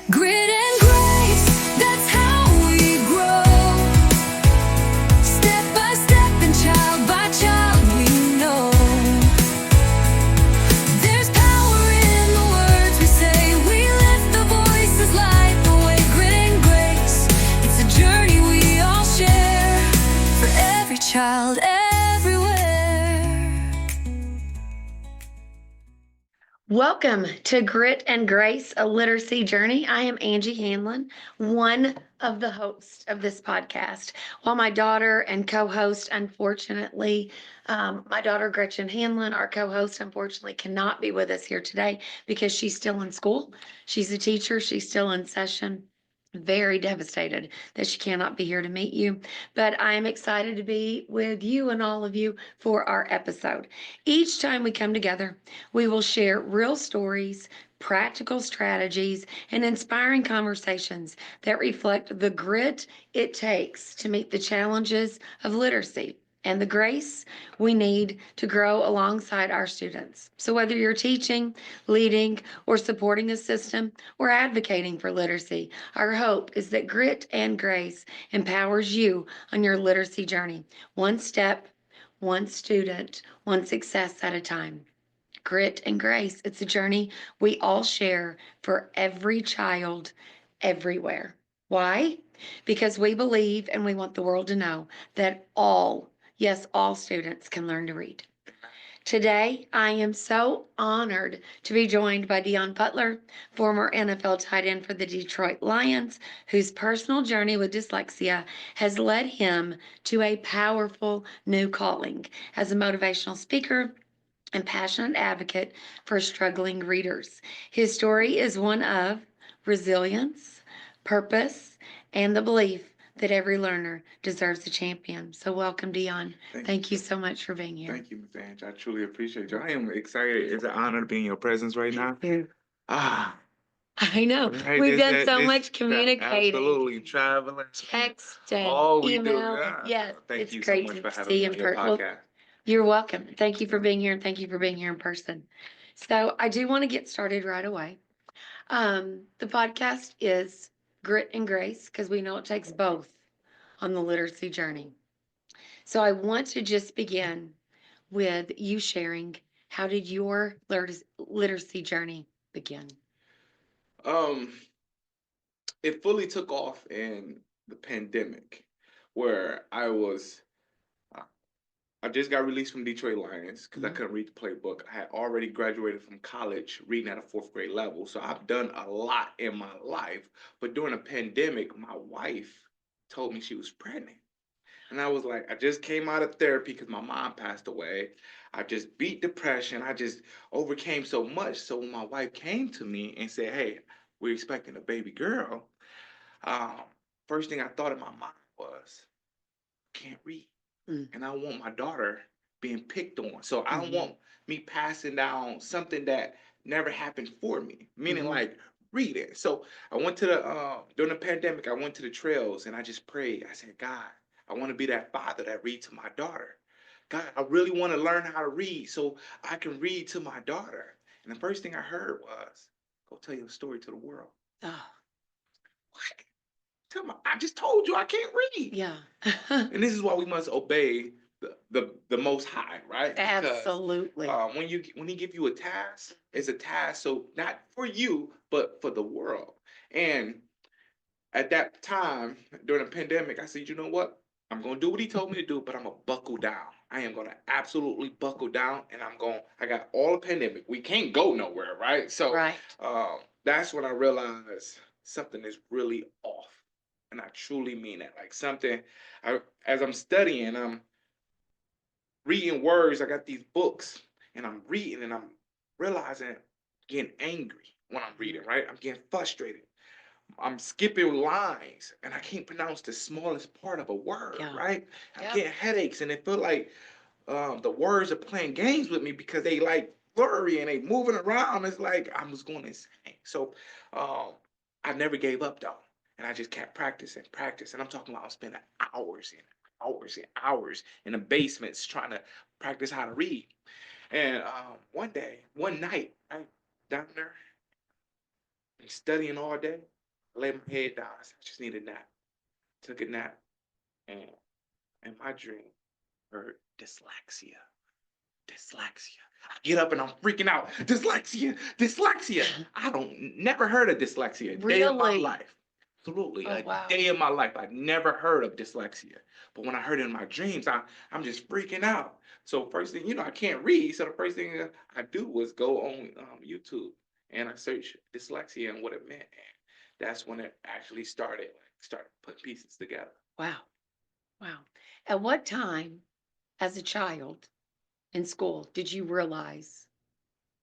Grit and grace, that's how we grow. Step by step and child by child we know. There's power in the words we say. We lift the voices, light the way. Grit and grace, it's a journey we all share. For every child, everywhere. Welcome to Grit and Grace, a literacy journey. I am Angie Hanlon, one of the hosts of this podcast. While my daughter and co-host, unfortunately, my daughter Gretchen Hanlon, our co-host, unfortunately cannot be with us here today because she's still in school. She's a teacher. She's still in session. Very devastated that she cannot be here to meet you, but I am excited to be with you and all of you for our episode. Each time we come together, we will share real stories, practical strategies, and inspiring conversations that reflect the grit it takes to meet the challenges of literacy and the grace we need to grow alongside our students. So whether you're teaching, leading, or supporting a system, or advocating for literacy, our hope is that Grit and Grace empowers you on your literacy journey, one step, one student, one success at a time. Grit and Grace, it's a journey we all share for every child, everywhere. Why? Because we believe and we want the world to know that all, yes, all students can learn to read. Today, I am so honored to be joined by Deon Butler, former NFL tight end for the Detroit Lions, whose personal journey with dyslexia has led him to a powerful new calling as a motivational speaker and passionate advocate for struggling readers. His story is one of resilience, purpose, and the belief that every learner deserves a champion. So welcome, Deon. Thank you so much for being here. Thank you, Ms. Ange. I truly appreciate you. I am excited. It's an honor to be in your presence right now. Ah, I know. right, We've done so much communicating, absolutely traveling, texting, all we do. email. Yeah. Yes, Thank it's you so great much to for having see me in on your person. podcast. You're welcome. Thank you for being here, and thank you for being here in person. So I do want to get started right away. The podcast is Grit and Grace because we know it takes both on the literacy journey. So I want to just begin with you sharing how did your literacy journey begin? Um, it fully took off in the pandemic, where uh, I just got released from Detroit Lions because I couldn't read the playbook. I had already graduated from college reading at a fourth grade level. So I've done a lot in my life. But during the pandemic, my wife told me she was pregnant. And I was like, I just came out of therapy because my mom passed away. I just beat depression. I just overcame so much. So when my wife came to me and said, hey, we're expecting a baby girl, um, first thing I thought in my mind was, can't read. And I want my daughter being picked on. So I don't want me passing down something that never happened for me, meaning like reading. So I went to during the pandemic, I went to the trails and I just prayed. I said, God, I want to be that father that read to my daughter. God, I really want to learn how to read so I can read to my daughter. And the first thing I heard was, go tell your story to the world. Oh, What? I just told you I can't read. yeah. And this is why we must obey the Most High, right? Because Absolutely. when He give you a task, it's a task so not for you but for the world. And at that time during the pandemic, I said, you know what? I'm gonna do what He told me to do, but I'm gonna buckle down. I am gonna absolutely buckle down, and I got all the pandemic. We can't go nowhere, right? So Right. that's when I realized something is really off. And I truly mean that. Like as I'm studying, I'm reading words. I got these books and I'm reading and I'm realizing, getting angry when I'm reading, right? I'm getting frustrated. I'm skipping lines and I can't pronounce the smallest part of a word, Yeah. right? I'm Yep. getting headaches and it feel like the words are playing games with me because they like blurry and they moving around. It's like I was going insane. So I never gave up though. And I just kept practice. And I'm talking about I was spending hours and hours and hours in the basements trying to practice how to read. And one night, right down there, been studying all day. I laid my head down. I said, I just need a nap. Took a nap, and in my dream, heard dyslexia. Dyslexia. I get up and I'm freaking out. Dyslexia, dyslexia. I don't never heard of dyslexia a day of my Really? life. Absolutely, Oh, a wow. day of my life. I've never heard of dyslexia. But when I heard it in my dreams, I'm just freaking out. So first thing, I can't read. So the first thing I do was go on YouTube and I search dyslexia and what it meant. And that's when it actually started putting pieces together. Wow. Wow. At what time as a child in school did you realize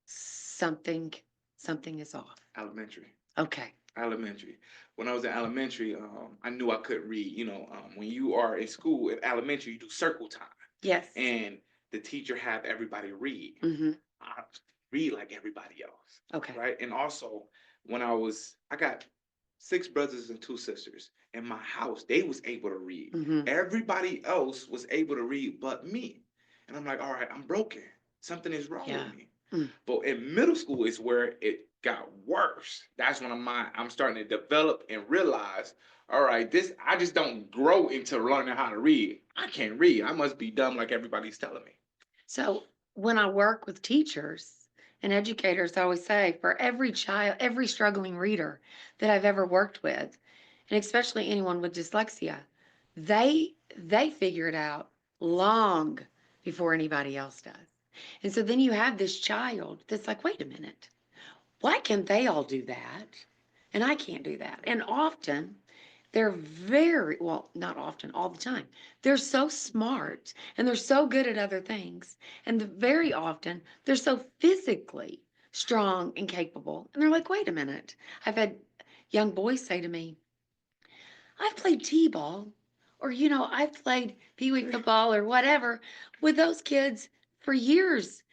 something something is off? Elementary. Okay. Elementary. When I was in elementary, I knew I couldn't read. When you are in school in elementary, you do circle time, Yes. and the teacher have everybody read. Mm-hmm. I read like everybody else, Okay. right? And also, I got 6 brothers and 2 sisters. In my house, they was able to read. Mm-hmm. Everybody else was able to read but me. And I'm like, all right, I'm broken. Something is wrong Yeah. with me. Mm. But in middle school is where it got worse. That's when I'm starting to develop and realize, all right, I just don't grow into learning how to read. I can't read. I must be dumb like everybody's telling me. So when I work with teachers and educators, I always say for every child, every struggling reader that I've ever worked with, and especially anyone with dyslexia, they figure it out long before anybody else does. And so then you have this child that's like, wait a minute, why can they all do that? And I can't do that. And often they're very, well, not often, all the time. They're so smart and they're so good at other things. And very often they're so physically strong and capable. And they're like, wait a minute. I've had young boys say to me, I've played T-ball or, I've played pee-wee football or whatever with those kids for years.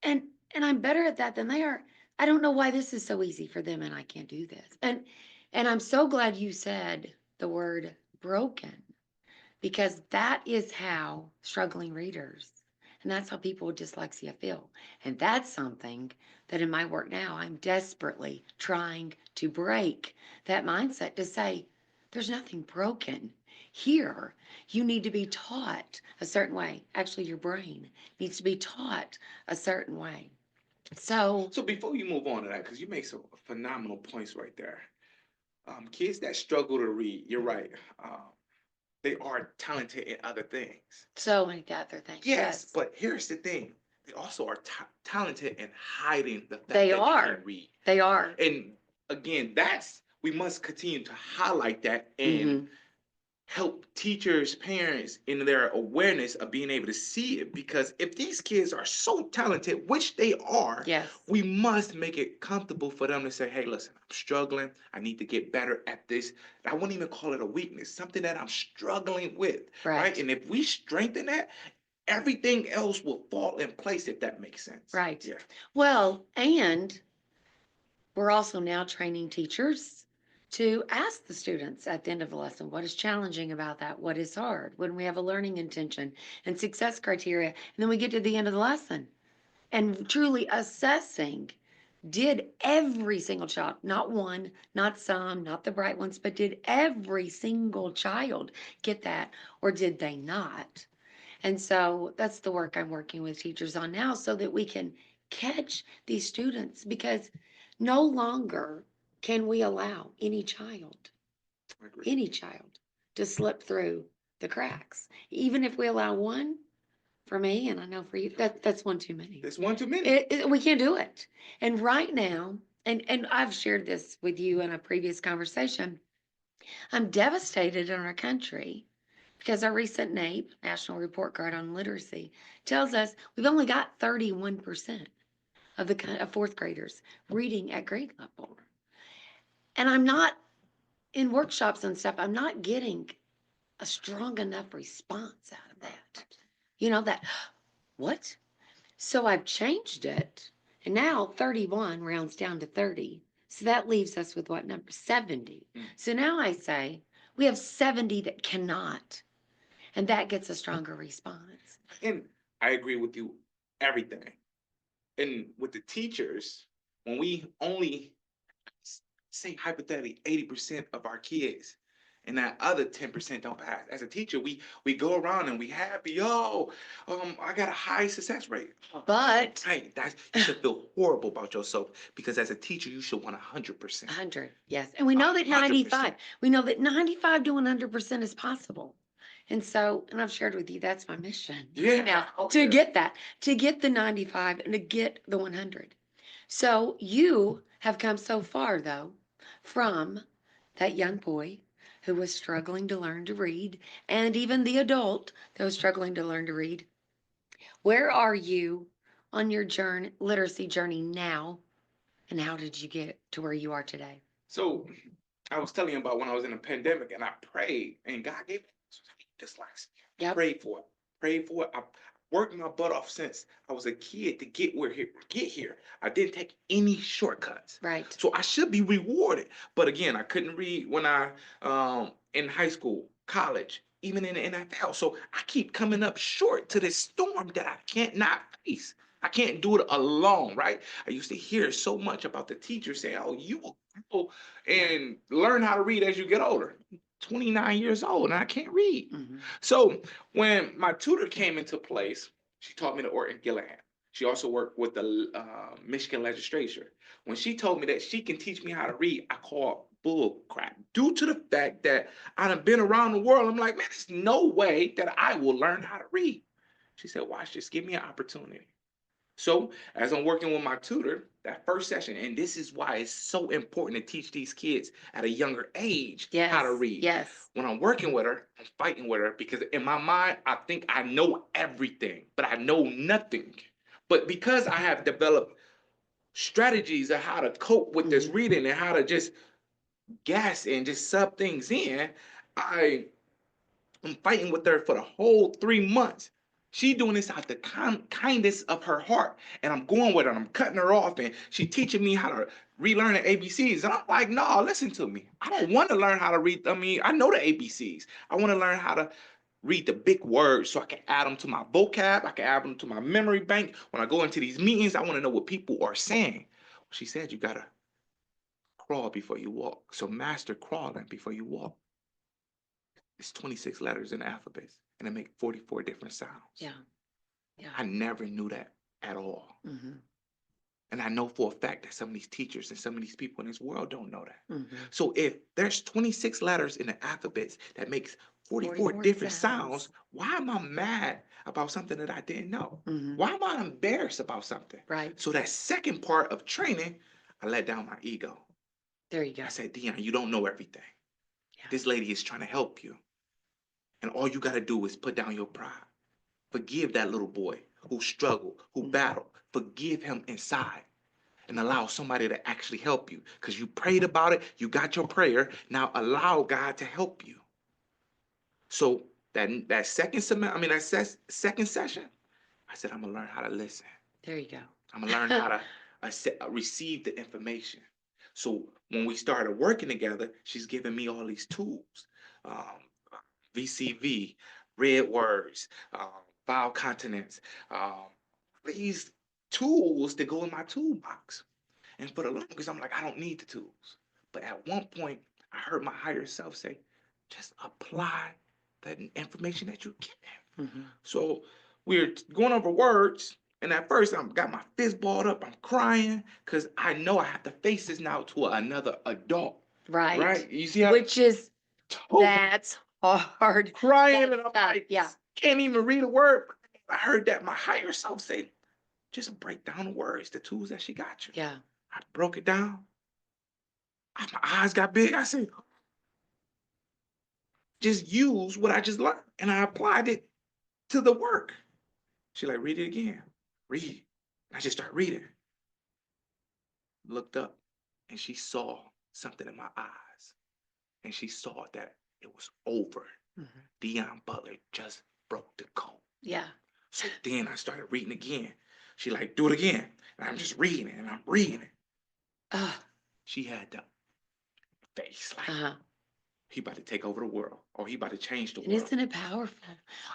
And I'm better at that than they are. I don't know why this is so easy for them and I can't do this. And I'm so glad you said the word broken because that is how struggling readers and that's how people with dyslexia feel. And that's something that in my work now I'm desperately trying to break that mindset to say there's nothing broken here. You need to be taught a certain way. Actually, your brain needs to be taught a certain way. So So before you move on to that, because you make some phenomenal points right there. Kids that struggle to read, you're right. They are talented in other things. so many other things. Yes, but here's the thing. They also are talented in hiding the fact They that are. they can read. They are. And again, we must continue to highlight that and Mhm. help teachers, parents in their awareness of being able to see it. Because if these kids are so talented, which they are, Yes. we must make it comfortable for them to say, hey, listen, I'm struggling. I need to get better at this. I wouldn't even call it a weakness, something that I'm struggling with. Right. And if we strengthen that, everything else will fall in place, if that makes sense. Right. Yeah. Well, and we're also now training teachers to ask the students at the end of the lesson what is challenging about that, what is hard, when we have a learning intention and success criteria. And then we get to the end of the lesson and truly assessing did every single child, not one, not some, not the bright ones, but did every single child get that or did they not? And so that's the work I'm working with teachers on now so that we can catch these students because no longer can we allow any child to slip through the cracks. Even if we allow one, for me, and I know for you, that's one too many. It's one too many. We can't do it. And right now, and I've shared this with you in a previous conversation, I'm devastated in our country because our recent NAPE, National Report Card on Literacy, tells us we've only got 31% of the of fourth graders reading at grade level. And I'm not in workshops and stuff, I'm not getting a strong enough response out of that. That, what? So I've changed it, and now 31 rounds down to 30. So that leaves us with what number? 70. So now I say we have 70 that cannot, and that gets a stronger response. And I agree with you, everything. And with the teachers, when we only say hypothetically 80% of our kids and that other 10% don't pass. As a teacher, we go around and we happy, I got a high success rate. But Right, you should feel horrible about yourself because as a teacher, you should want 100%. 100, yes. And we know that 95, 100%. we know that 95 to 100% is possible. And so, and I've shared with you, that's my mission. Yeah. Now, to get that, to get the 95 and to get the 100. So you have come so far, though, from that young boy who was struggling to learn to read, and even the adult that was struggling to learn to read. Where are you on your journey, literacy journey now, and how did you get to where you are today? So I was telling you about when I was in a pandemic and I prayed and God gave me dyslexia. Yep. Prayed for it. Prayed for it. I worked my butt off since I was a kid to get here. I didn't take any shortcuts. Right. So I should be rewarded. But again, I couldn't read when I in high school, college, even in the NFL. So I keep coming up short to this storm that I can't not face. I can't do it alone, right? I used to hear so much about the teacher saying, "Oh, you will go and learn how to read as you get older." 29 years old and I can't read. Mhm. So when my tutor came into place, she taught me to work in Gilligan. She also worked with the Michigan legislature. When she told me that she can teach me how to read, I called bull crap. Due to the fact that I've been around the world, I'm like, man, there's no way that I will learn how to read. She said, watch this, give me an opportunity. So as I'm working with my tutor, that first session, and this is why it's so important to teach these kids at a younger age how to Yes. read. Yes. When I'm working with her, I'm fighting with her because in my mind, I think I know everything, but I know nothing. But because I have developed strategies of how to cope with this Mhm. reading and how to just gas and just sub things in, I'm fighting with her for the whole 3 months. She doing this out the kindness of her heart. And I'm going with her and I'm cutting her off and she teaching me how to relearn the ABCs. And I'm like, no, listen to me. I don't want to learn how to read. I mean, I know the ABCs. I want to learn how to read the big words so I can add them to my vocab. I can add them to my memory bank. When I go into these meetings, I want to know what people are saying. She said, you got to crawl before you walk. So master crawling before you walk. It's 26 letters in the alphabet, and it make 44 different sounds. Yeah. Yeah. I never knew that at all. Mm-hmm. And I know for a fact that some of these teachers and some of these people in this world don't know that. Mm-hmm. So if there's 26 letters in the alphabet that makes 44 different sounds, why am I mad about something that I didn't know? Mm-hmm. Why am I embarrassed about something? Right. So that second part of training, I let down my ego. There you go. I said, Deon, you don't know everything. Yeah. This lady is trying to help you. And all you got to do is put down your pride. Forgive that little boy who struggled, who battled. Forgive him inside and allow somebody to actually help you. Because you prayed about it, you got your prayer. Now allow God to help you. So that second semester, second session, I said, I'm gonna learn how to listen. There you go. I'm gonna learn how to receive the information. So when we started working together, she's giving me all these tools. Um, VCV, red words, vowel continents, these tools that go in my toolbox. And for the longest, I'm like, I don't need the tools. But at one point, I heard my higher self say, just apply that information that you get. Mm-hmm. So we're going over words. And at first, I got my fist balled up. I'm crying because I know I have to face this now to another adult. Right. Right? You see how Which is, that's hard. crying That's and I'm tough. like, Yeah. can't even read a word. I heard that my higher self say, just break down the words, the tools that she got you. Yeah. I broke it down. My eyes got big. I said, just use what I just learned. And I applied it to the work. She like, read it again. Read it. I just started reading. Looked up and she saw something in my eyes. And she saw that it was over. Mm-hmm. Deon Butler just broke the code. Yeah. So then I started reading again. She like, do it again. And I'm just reading it and I'm reading it. She had the face like, he about to take over the world or he about to change the And world. isn't it powerful?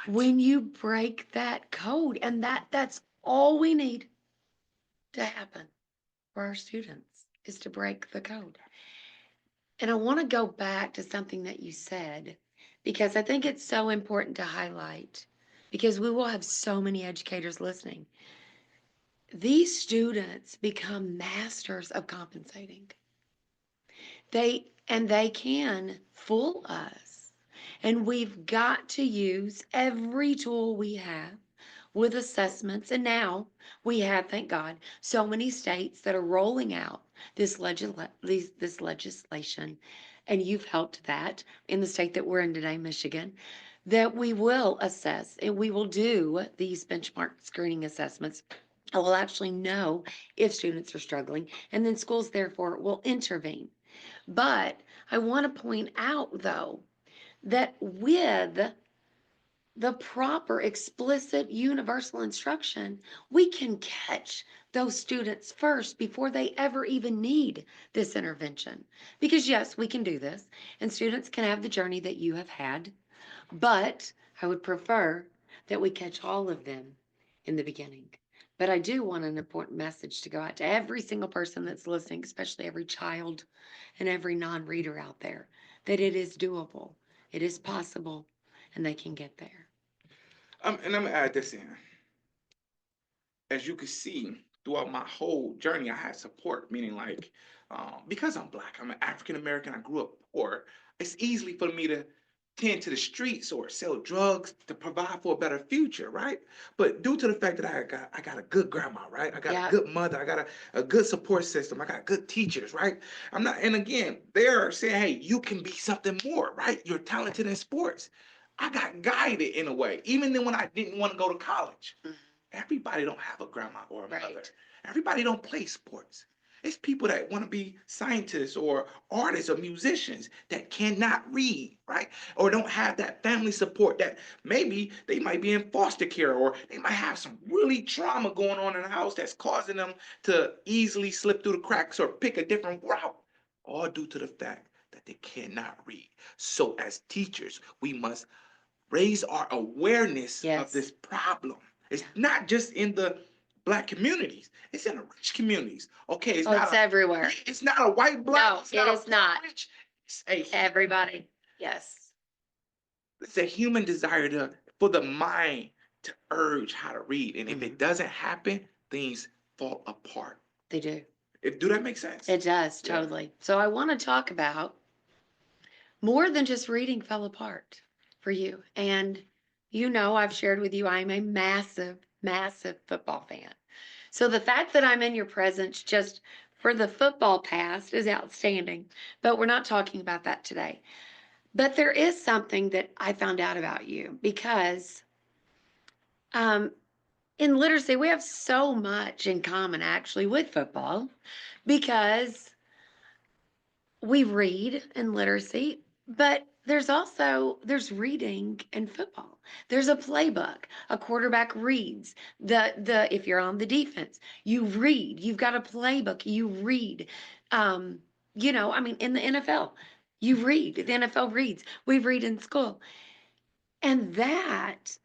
What? When you break that code, and that's all we need to happen for our students is to break the code. And I want to go back to something that you said because I think it's so important to highlight because we will have so many educators listening. These students become masters of compensating. They can fool us. And we've got to use every tool we have with assessments. And now we have, thank God, so many states that are rolling out this legislation. And you've helped that in the state that we're in today, Michigan, that we will assess and we will do these benchmark screening assessments. I will actually know if students are struggling, and then schools, therefore, will intervene. But I want to point out, though, that with the proper, explicit, universal instruction, we can catch those students first before they ever even need this intervention. Because, yes, we can do this, and students can have the journey that you have had, but I would prefer that we catch all of them in the beginning. But I do want an important message to go out to every single person that's listening, especially every child and every non reader out there, that it is doable, it is possible, and they can get there. And I'm gonna add this in. As you can see, throughout my whole journey, I had support, meaning like, because I'm black, I'm an African American, I grew up poor, it's easy for me to tend to the streets or sell drugs to provide for a better future, right? But due to the fact that I got a good grandma, right? I got Yeah. a good mother, I got a good support system, I got good teachers, right? I'm not, and again, they're saying, hey, you can be something more, right? You're talented in sports. I got guided in a way, even then when I didn't want to go to college. Everybody don't have a grandma or a mother. Right. Everybody don't play sports. It's people that want to be scientists or artists or musicians that cannot read, right? Or don't have that family support that maybe they might be in foster care or they might have some really trauma going on in the house that's causing them to easily slip through the cracks or pick a different route, all due to the fact that they cannot read. So as teachers, we must raise our awareness of Yes. this problem. It's not just in the black communities, it's in the rich communities. Okay, Oh, it's everywhere. it's not a white black, No, it's it not a is poor not. rich. It's a Everybody. Yes, it's a human desire to for the mind to urge how to read. And if it Mhm. doesn't happen, things fall apart. They do. Do that make sense? It does, Yeah. totally. So I want to talk about more than just reading fell apart for you. And you know, I've shared with you, I'm a massive, massive football fan. So the fact that I'm in your presence just for the football past is outstanding. But we're not talking about that today. But there is something that I found out about you because um, in literacy, we have so much in common actually with football because we read in literacy, but there's reading in football. There's a playbook. A quarterback reads. The if you're on the defense, you read. You've got a playbook. You read. Um, I mean, in the NFL, you read. The NFL reads. We read in school, and that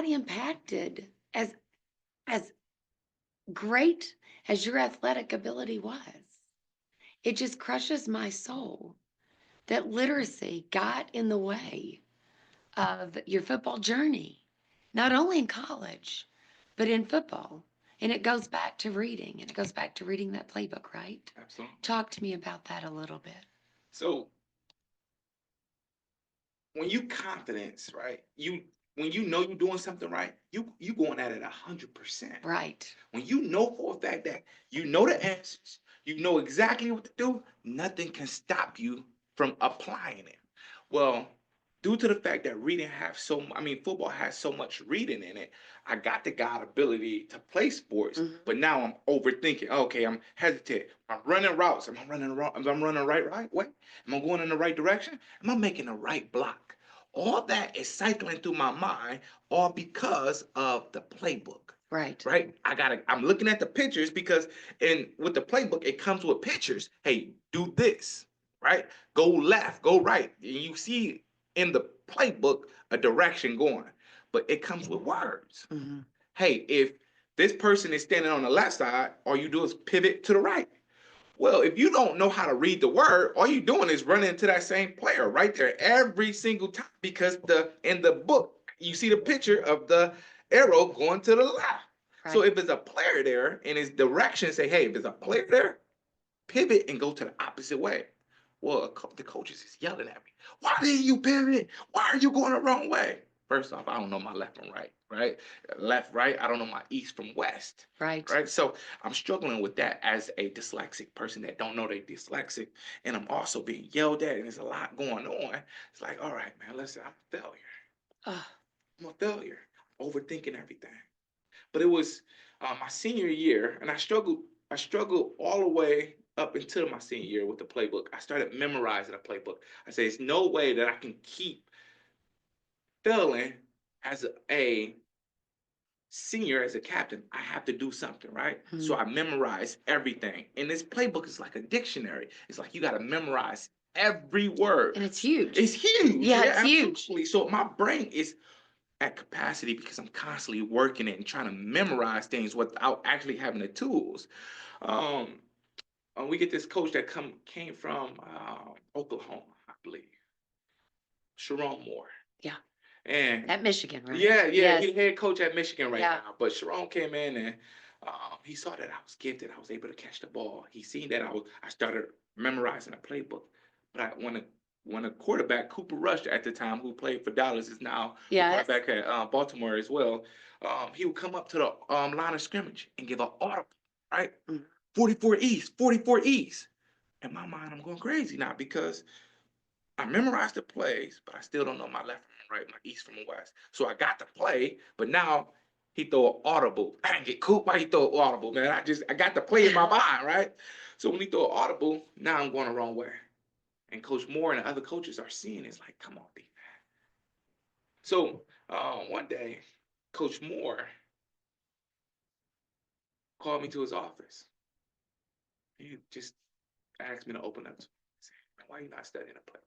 impacted as great as your athletic ability was. It just crushes my soul that literacy got in the way of your football journey, not only in college, but in football. And it goes back to reading, and it goes back to reading that playbook, right? Absolutely. Talk to me about that a little bit. So when you confidence, right? You when you know you're doing something right, you going at it 100%. Right. When you know for a fact that you know the answers, you know exactly what to do, nothing can stop you from applying it. Well, due to the fact that football has so much reading in it, I got the God ability to play sports, but now I'm overthinking. Okay, I'm hesitant. I'm running routes. Am I running wrong? Am I running right way? Am I going in the right direction? Am I making the right block? All that is cycling through my mind, all because of the playbook. Right. Right? I'm looking at the pictures because with the playbook, it comes with pictures. Hey, do this, right? Go left, go right. And you see in the playbook a direction going, but it comes with words. Hey, if this person is standing on the left side, all you do is pivot to the right. Well, if you don't know how to read the word, all you're doing is running into that same player right there every single time, because in the book you see the picture of the arrow going to the left. So Right. if it's a player there and its direction say, hey, if there's a player there, pivot and go to the opposite way. Well, the coaches is yelling at me. Why didn't you pivot? Why are you going the wrong way? First off, I don't know my left and right, right? Left, right. I don't know my east from west, Right. right? So I'm struggling with that as a dyslexic person that don't know they dyslexic, and I'm also being yelled at, and there's a lot going on. It's like, all right, man, listen, I'm a failure. Oh, I'm a failure. Overthinking everything. But it was my senior year, and I struggled. I struggled all the way up until my senior year with the playbook. I started memorizing the playbook. I said, "There's no way that I can keep failing as a senior, as a captain. I have to do something, right?" So hmm. I memorized everything, and this playbook is like a dictionary. It's like you got to memorize every word. And it's huge. It's huge. Yeah, Yeah, it's huge. absolutely. So my brain is at capacity because I'm constantly working it and trying to memorize things without actually having the tools. Um, we get this coach that came from Oklahoma, I believe, Sharon Moore, Yeah. and At Michigan, right? yeah, yeah, Yes. he's the head coach at Michigan right Yeah. now. But Sharon came in and he saw that I was gifted. I was able to catch the ball. He seen that I started memorizing a playbook. But when a quarterback, Cooper Rush at the time, who played for Dallas, is now the Yes. quarterback at Baltimore as well. He would come up to the line of scrimmage and give an audible, right? Mm. 44 East, 44 East. In my mind, I'm going crazy now because I memorized the plays, but I still don't know my left from right, my east from west. So I got the play, but now he throw an audible. I didn't get cooked. Why he throw an audible, man? I got the play in my mind, right? So when he throw an audible, now I'm going the wrong way. And Coach Moore and the other coaches are seeing it's like, come on, D. So one day, Coach Moore called me to his office. He just asked me to open up. He said, "Man, why are you not studying the play?"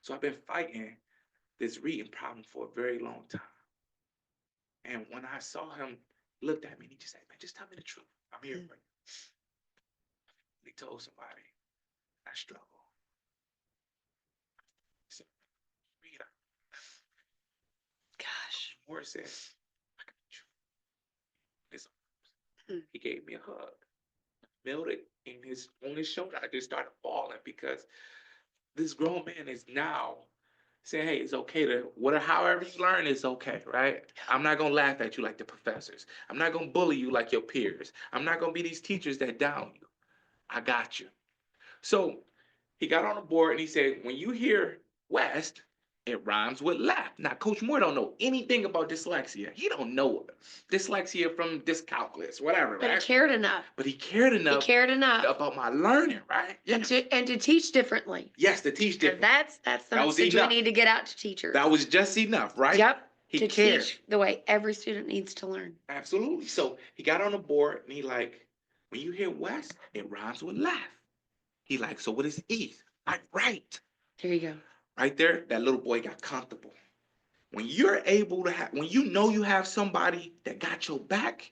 So I've been fighting this reading problem for a very long time. And when I saw him, looked at me, and he just said, "Man, just tell me the truth. I'm here for you." He told somebody, "I struggle." He said, "Read up." Gosh. Moore said, "I got you." His Mm. He gave me a hug, held it on his shoulder. I just started falling because this grown man is now saying, "Hey, it's okay to whatever, however you learn, it's okay, right? I'm not gonna laugh at you like the professors. I'm not gonna bully you like your peers. I'm not gonna be these teachers that down you. I got you." So he got on the board and he said, when you hear west, it rhymes with left. Now, Coach Moore don't know anything about dyslexia. He don't know dyslexia from dyscalculus, whatever, But he right? cared enough. But he cared He enough cared enough. about my learning, right? And Yes. to teach differently. Yes, to teach And different. that's the That was message we enough. need to get out to teachers. That was just enough, right? Yep. He To cared. teach the way every student needs to learn. Absolutely. So he got on the board and he like, when you hear west, it rhymes with left. He like, so what is east? Like right. There you go. Right there, that little boy got comfortable. When you're able to have, when you know you have somebody that got your back,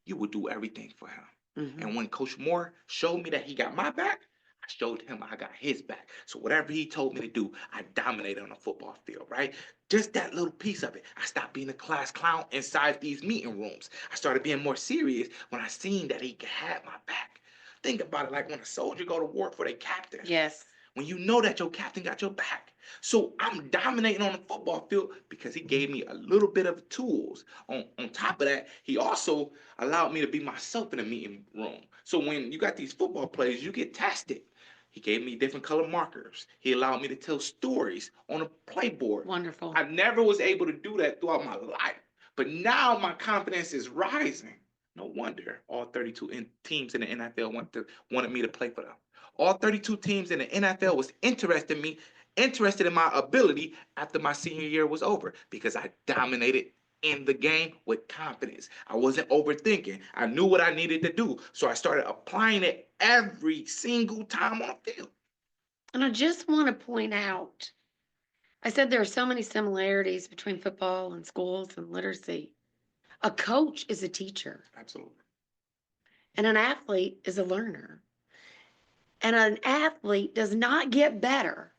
you will do everything for him. Mhm. And when Coach Moore showed me that he got my back, I showed him I got his back. So whatever he told me to do, I dominated on the football field, right? Just that little piece of it. I stopped being a class clown inside these meeting rooms. I started being more serious when I seen that he had my back. Think about it like when a soldier go to war for their captain. Yes. When you know that your captain got your back. So I'm dominating on the football field because he gave me a little bit of tools. On top of that, he also allowed me to be myself in the meeting room. So when you got these football players, you get tested. He gave me different color markers. He allowed me to tell stories on a playboard. Wonderful. I never was able to do that throughout my life. But now my confidence is rising. No wonder all 32 teams in the NFL wanted me to play for them. All 32 teams in the NFL was interested in my ability after my senior year was over because I dominated in the game with confidence. I wasn't overthinking. I knew what I needed to do. So I started applying it every single time on the field. And I just want to point out, I said there are so many similarities between football and schools and literacy. A coach is a teacher, Absolutely. and an athlete is a learner. And an athlete does not get better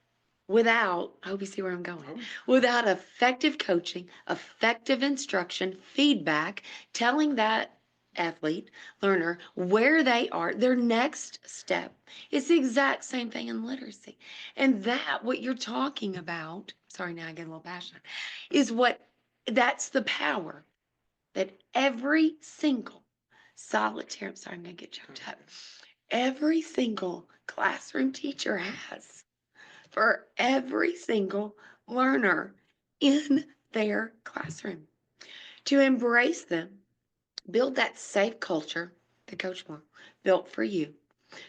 without, I hope you see where I'm going, without effective coaching, effective instruction, feedback, telling that athlete, learner, where they are, their next step. It's the exact same thing in literacy. And that, what you're talking about, sorry, now I get a little passionate, is that's the power that every single solitary, I'm sorry, I'm going to get choked up. Every single classroom teacher has for every single learner in their classroom to embrace them, build that safe culture that Coach Moore built for you,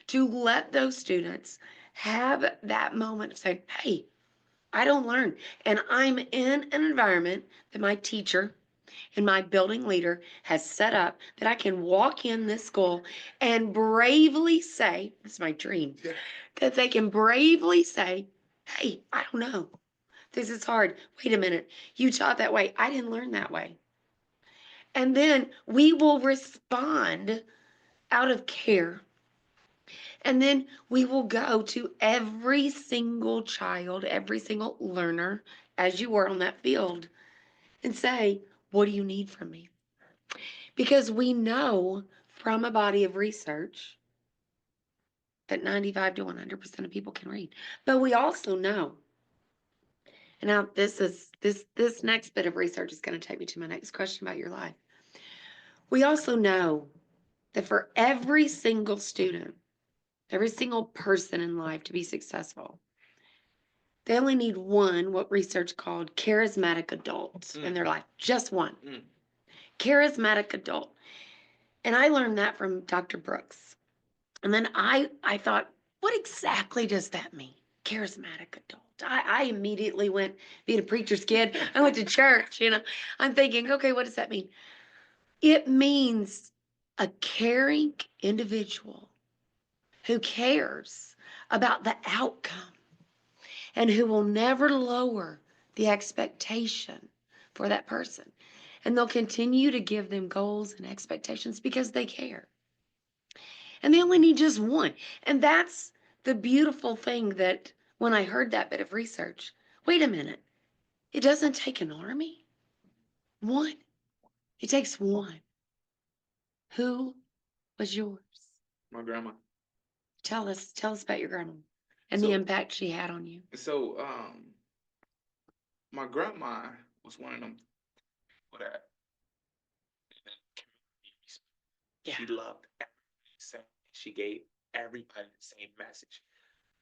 to let those students have that moment of saying, hey, I don't learn. And I'm in an environment that my teacher and my building leader has set up that I can walk in this school and bravely say, this is my dream, that they can bravely say, hey, I don't know. This is hard. Wait a minute. You taught that way. I didn't learn that way. And then we will respond out of care. And then we will go to every single child, every single learner, as you were on that field, and say, what do you need from me? Because we know from a body of research that 95 to 100% of people can read. But we also know, and now this next bit of research is going to take me to my next question about your life. We also know that for every single student, every single person in life to be successful, they only need one, what research called charismatic adult in their life. Just one. Charismatic adult. And I learned that from Dr. Brooks. And then I thought, what exactly does that mean? Charismatic adult. I immediately went, being a preacher's kid, I went to church, I'm thinking, okay, what does that mean? It means a caring individual who cares about the outcome and who will never lower the expectation for that person. And they'll continue to give them goals and expectations because they care. And they only need just one. And that's the beautiful thing that when I heard that bit of research, wait a minute, it doesn't take an army. One. It takes one. Who was yours? My grandma. Tell us about your grandma and the So impact she had on you. so my grandma was one of them people that Yeah. she loved everybody the same. She gave everybody the same message.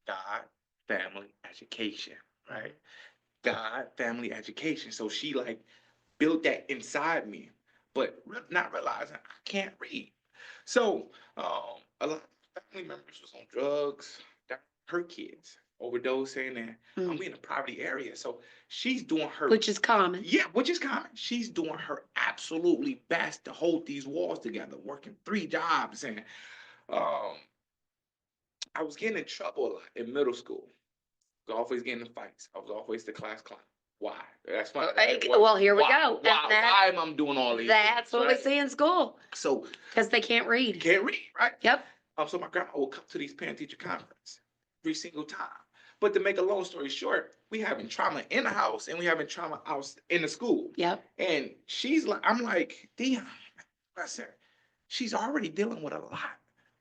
God, family, education, right? God, family, education. So she like built that inside me, but not realizing I can't read. So a lot of family members was on drugs. That her kids overdosing, and I'm in a poverty area. So she's doing her, Which is common. yeah, which is common. She's doing her absolutely best to hold these walls together, working 3 jobs, and um, I was getting in trouble in middle school. I was always getting in fights. I was always the class clown. Why? That's why. Well, here we why, go. Why am I doing all these? That's things, what right? we see in school. So Because they can't read. can't read, right? Yep. So my grandma will come to these parent teacher conference every single time. But to make a long story short, we having trauma in the house and we having trauma out in the school. Yep. And she's like, I'm like, Deon, I said, she's already dealing with a lot.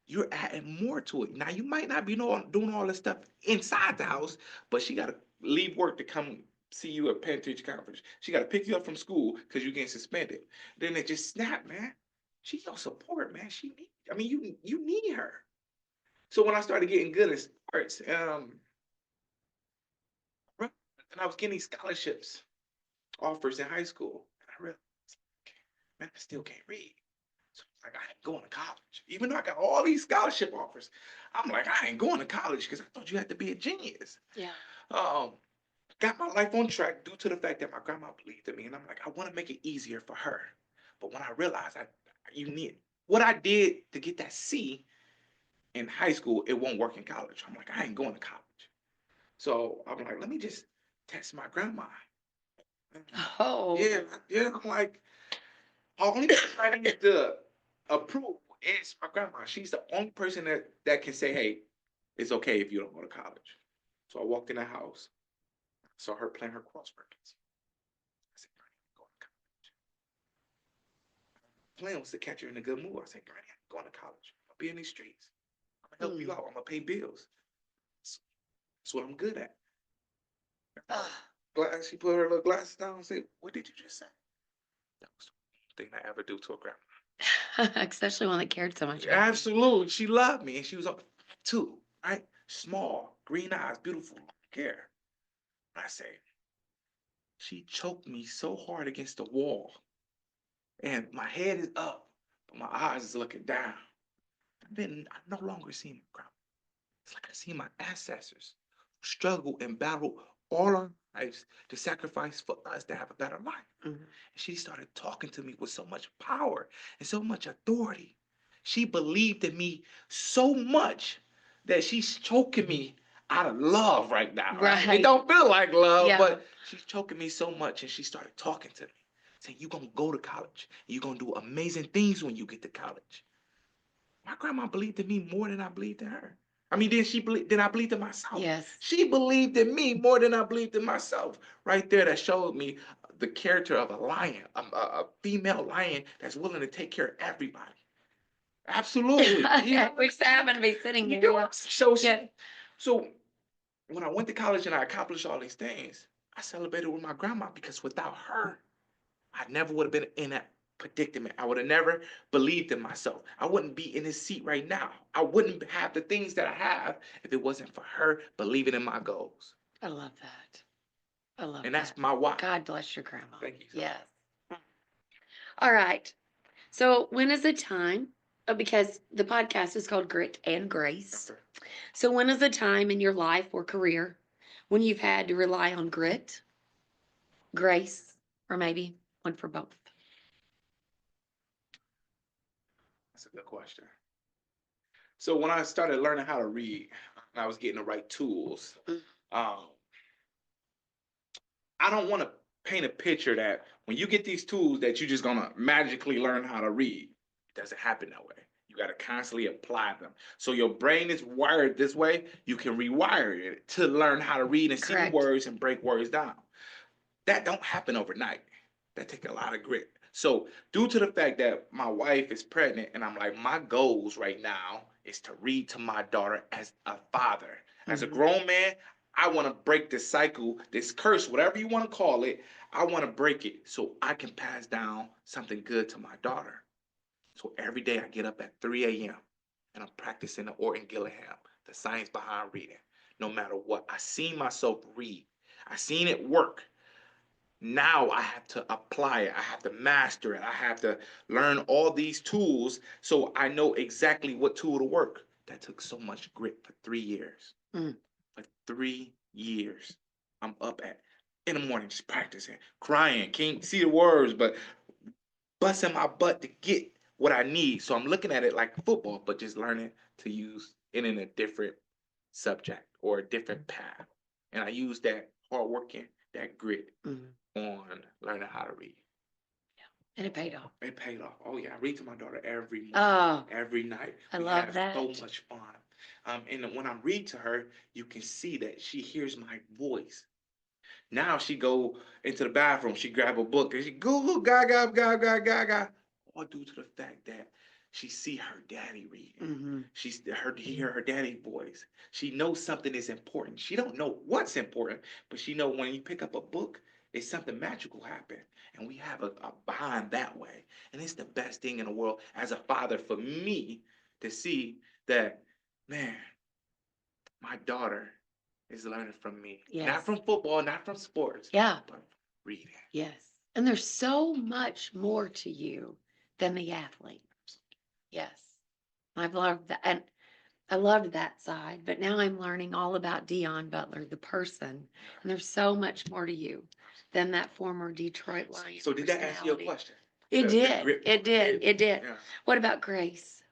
You're adding more to it. Now you might not be doing all this stuff inside the house, but she got to leave work to come see you at parent teacher conference. She got to pick you up from school because you're getting suspended. Then it just snapped, man. She's your support, man. I mean, you need her. So when I started getting good at sports, and I was getting scholarships offers in high school, and I realized, man, I still can't read. So I was like, I ain't going to college. Even though I got all these scholarship offers, I'm like, I ain't going to college because I thought you had to be a genius. Yeah. Got my life on track due to the fact that my grandma believed in me, and I'm like, I want to make it easier for her. But when I realized you need what I did to get that C in high school, it won't work in college. I'm like, I ain't going to college. So I'm like, let me just test my grandma. Oh. Yeah. I'm like, only person I need to approve is my grandma. She's the only person that can say, hey, it's okay if you don't go to college. So I walked in the house, saw her playing her crosswords. I said, Granny, I'm going to college. Plan was to catch her in a good mood. I said, Granny, I'm going to college. I'll be in these streets. I'm gonna help you out. I'm gonna pay bills. That's what I'm good at. She put her little glasses down and said, "What did you just say?" That was the thing I ever do to a grandma. Especially one that cared so much about you. Absolutely. She loved me, and she was up too, right? Small, green eyes, beautiful hair. I say, she choked me so hard against the wall, and my head is up, but my eyes is looking down. I no longer see my grandma. It's like I see my ancestors struggle and battle all our lives to sacrifice for us to have a better life. And she started talking to me with so much power and so much authority. She believed in me so much that she's choking me out of love right now. Right? It don't feel like love, Yeah. but she's choking me so much, and she started talking to me, saying, "You're gonna go to college. And you're gonna do amazing things when you get to college." My grandma believed in me more than I believed in her. I mean, did I believe in myself? Yes. She believed in me more than I believed in myself. Right there, that showed me the character of a lion, a female lion that's willing to take care of everybody. Absolutely. I wish I happened to be sitting You there. know, Yeah. so when I went to college and I accomplished all these things, I celebrated with my grandma, because without her, I never would have been in that predicament. I would have never believed in myself. I wouldn't be in this seat right now. I wouldn't have the things that I have if it wasn't for her believing in my goals. I love that. I love And that. that's my why. God bless your grandma. Thank you. Yes. All right. So when is the time? Because the podcast is called Grit and Grace. Okay. So when is the time in your life or career when you've had to rely on grit, grace, or maybe one for both? That's a good question. So when I started learning how to read, and I was getting the right tools, um, I don't want to paint a picture that when you get these tools that you're just gonna magically learn how to read. It doesn't happen that way. You got to constantly apply them. So your brain is wired this way. You can rewire it to learn how to read and see the Correct. words and break words down. That don't happen overnight. That take a lot of grit. So due to the fact that my wife is pregnant, and I'm like, my goals right now is to read to my daughter as a father. As a grown man, I want to break this cycle, this curse, whatever you want to call it. I want to break it so I can pass down something good to my daughter. So every day I get up at 3 a.m. and I'm practicing the Orton Gillingham, the science behind reading. No matter what, I seen myself read. I seen it work. Now I have to apply it. I have to master it. I have to learn all these tools so I know exactly what tool to work. That took so much grit for 3 years. For 3 years. I'm up at in the morning just practicing, crying, can't see the words, but busting my butt to get what I need. So I'm looking at it like football, but just learning to use it in a different subject or a different path. And I use that hard working, that grit on learning how to read. And it paid off. It paid off. Oh yeah, I read to my daughter every morning, Oh, every night. I We love have that. so much fun. And when I read to her, you can see that she hears my voice. Now she go into the bathroom, she grab a book, and she Google gaga gaga gaga. All due to the fact that she see her daddy reading. She's hear her daddy's voice. She knows something is important. She don't know what's important, but she know when you pick up a book, it's something magical happen. And we have a bond that way. And it's the best thing in the world as a father for me to see that, man, my daughter is learning from me. Yes. Not from football, not from sports. Yeah. But reading. Yes. And there's so much more to you than the athlete. Yes. I've loved that. And I loved that side, but now I'm learning all about Deon Butler, the person. And there's so much more to you than that former Detroit Lion. So did that answer your personality. question? It The did. grit It part. did. It did. Yeah. What about Grace?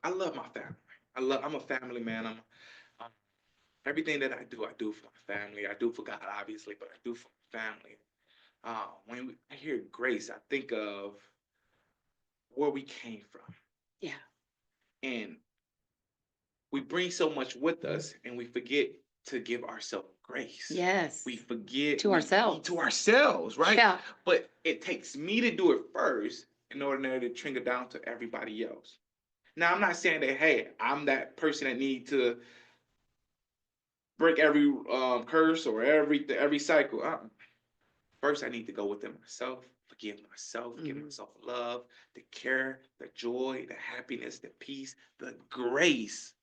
I love my family. I'm a family man. I'm everything that I do for my family. I do for God, obviously, but I do for my family. I hear grace, I think of where we came from. Yeah. And we bring so much with us and we forget to give ourselves grace. Yes. We forget To ourselves. To ourselves, right? Yeah. But it takes me to do it first in order to trickle down to everybody else. Now, I'm not saying that, hey, I'm that person that need to break every curse or every cycle. First, I need to go within myself, forgive myself, give myself love, the care, the joy, the happiness, the peace, the grace.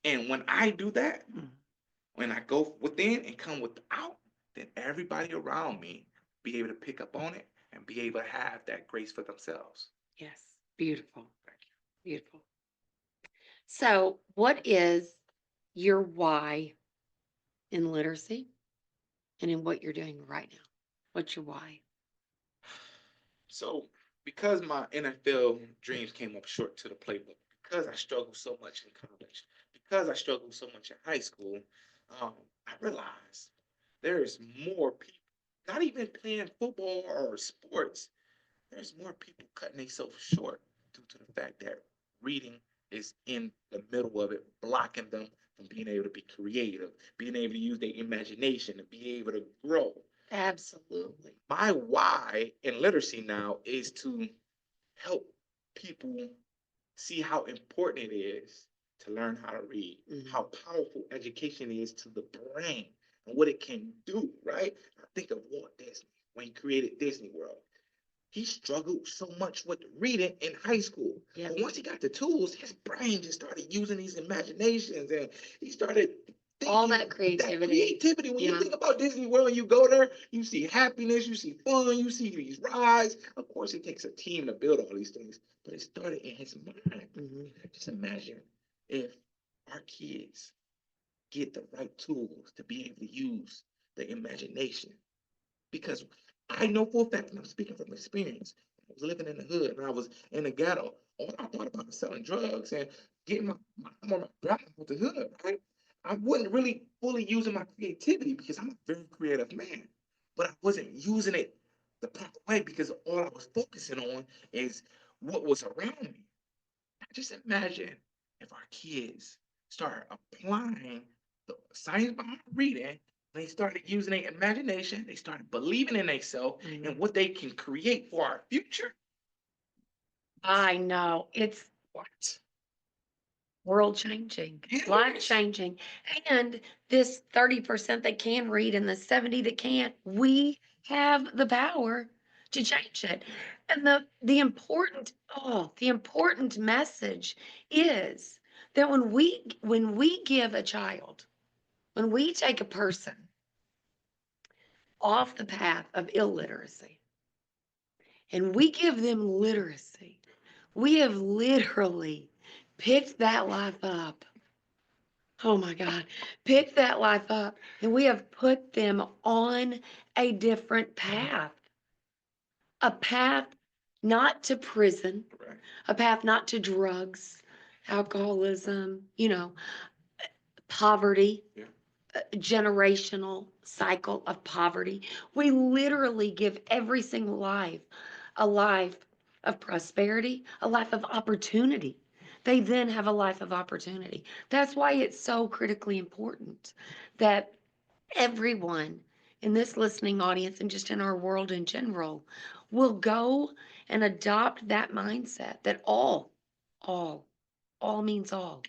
And when I do that, when I go within and come without, then everybody around me be able to pick up on it and be able to have that grace for themselves. Yes. Beautiful. Beautiful. So, what is your why in literacy and in what you're doing right now? What's your why? So, because my NFL dreams came up short to the playbook, because I struggled so much in college, because I struggled so much in high school, I realized there's more people, not even playing football or sports, there's more people cutting themselves short due to the fact that reading is in the middle of it, blocking them from being able to be creative, being able to use their imagination, and be able to grow. Absolutely. My why in literacy now is to help people see how important it is to learn how to read, how powerful education is to the brain and what it can do, right? I think of Walt Disney when he created Disney World. He struggled so much with reading in high school. Yeah. But once he got the tools, his brain just started using these imaginations and he started All thinking that creativity. creativity. When you Yeah. think about Disney World and you go there, you see happiness, you see fun, you see these rides. Of course, it takes a team to build all these things, but it started in his mind. Just imagine if our kids get the right tools to be able to use the imagination. Because I know for a fact, and I'm speaking from experience, I was living in the hood and I was in the ghetto. All I thought about was selling drugs and getting my mom or my grandma out the hood, right? I wasn't really fully using my creativity because I'm a very creative man, but I wasn't using it the proper way because all I was focusing on is what was around me. Just imagine if our kids start applying the science behind reading, they started using their imagination, they started believing in themselves and what they can create for our future. I know. It's What? world changing, Yes. life changing. And this 30% that can read and the 70 that can't, we have the power to change it. And the important message is that when we give a child, when we take a person off the path of illiteracy and we give them literacy, we have literally picked that life up. Oh my God, pick that life up and we have put them on a different path. A path not to prison, Right. a path not to drugs, alcoholism, poverty, Yeah. a generational cycle of poverty. We literally give every single life a life of prosperity, a life of opportunity. They then have a life of opportunity. That's why it's so critically important that everyone in this listening audience and just in our world in general will go and adopt that mindset that all, all means all,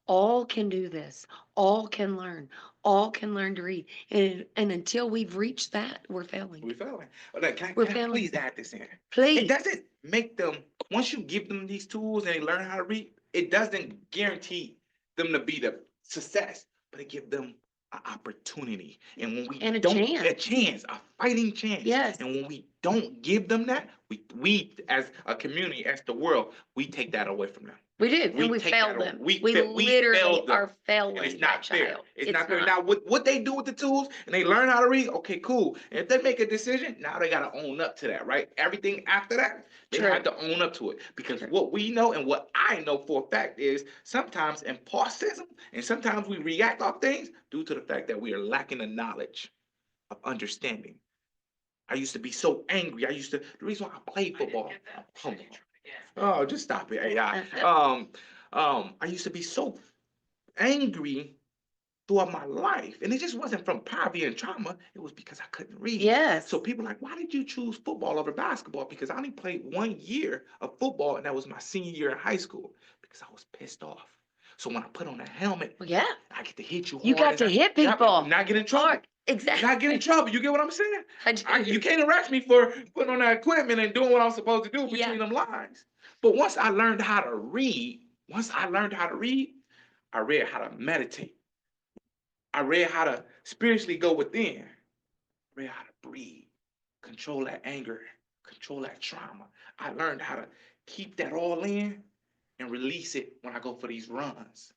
all can do this, all can learn to read. And until we've reached that, we're failing. We're failing. But We're can I failing. please add this in? Please. It doesn't make them, once you give them these tools and they learn how to read, it doesn't guarantee them to be the success, but it gives them an opportunity. And when we And a don't, chance. a chance, a fighting chance. Yes. And when we don't give them that, we as a community, as the world, we take that away from them. We do, and we take failed that away. them. We literally failed them. are failing And it's that not fair. child. It's not fair. Now, what they do with the tools and they learn how to read, okay, cool. And if they make a decision, now they got to own up to that, right? Everything after that, they True. have to own up to it. Because True. what we know and what I know for a fact is sometimes impulsism and sometimes we react off things due to the fact that we are lacking the knowledge of understanding. I used to be so angry. The reason why I played football, I'm humble. Oh, just stop it. Yeah. I used to be so angry throughout my life. And it just wasn't from poverty and trauma. It was because I couldn't read. Yes. So people are like, why did you choose football over basketball? Because I only played 1 year of football, and that was my senior year in high school because I was pissed off. So when I put on a helmet, Well, yeah. I get to hit you hard. You got to hit people. Not get in trouble. Hard. Exactly. Not get in trouble. You get what I'm saying? I do. You can't arrest me for putting on that equipment and doing what I'm supposed to do between them lines. But once I learned how to read, I read how to meditate. I read how to spiritually go within. I read how to breathe, control that anger, control that trauma. I learned how to keep that all in and release it when I go for these runs,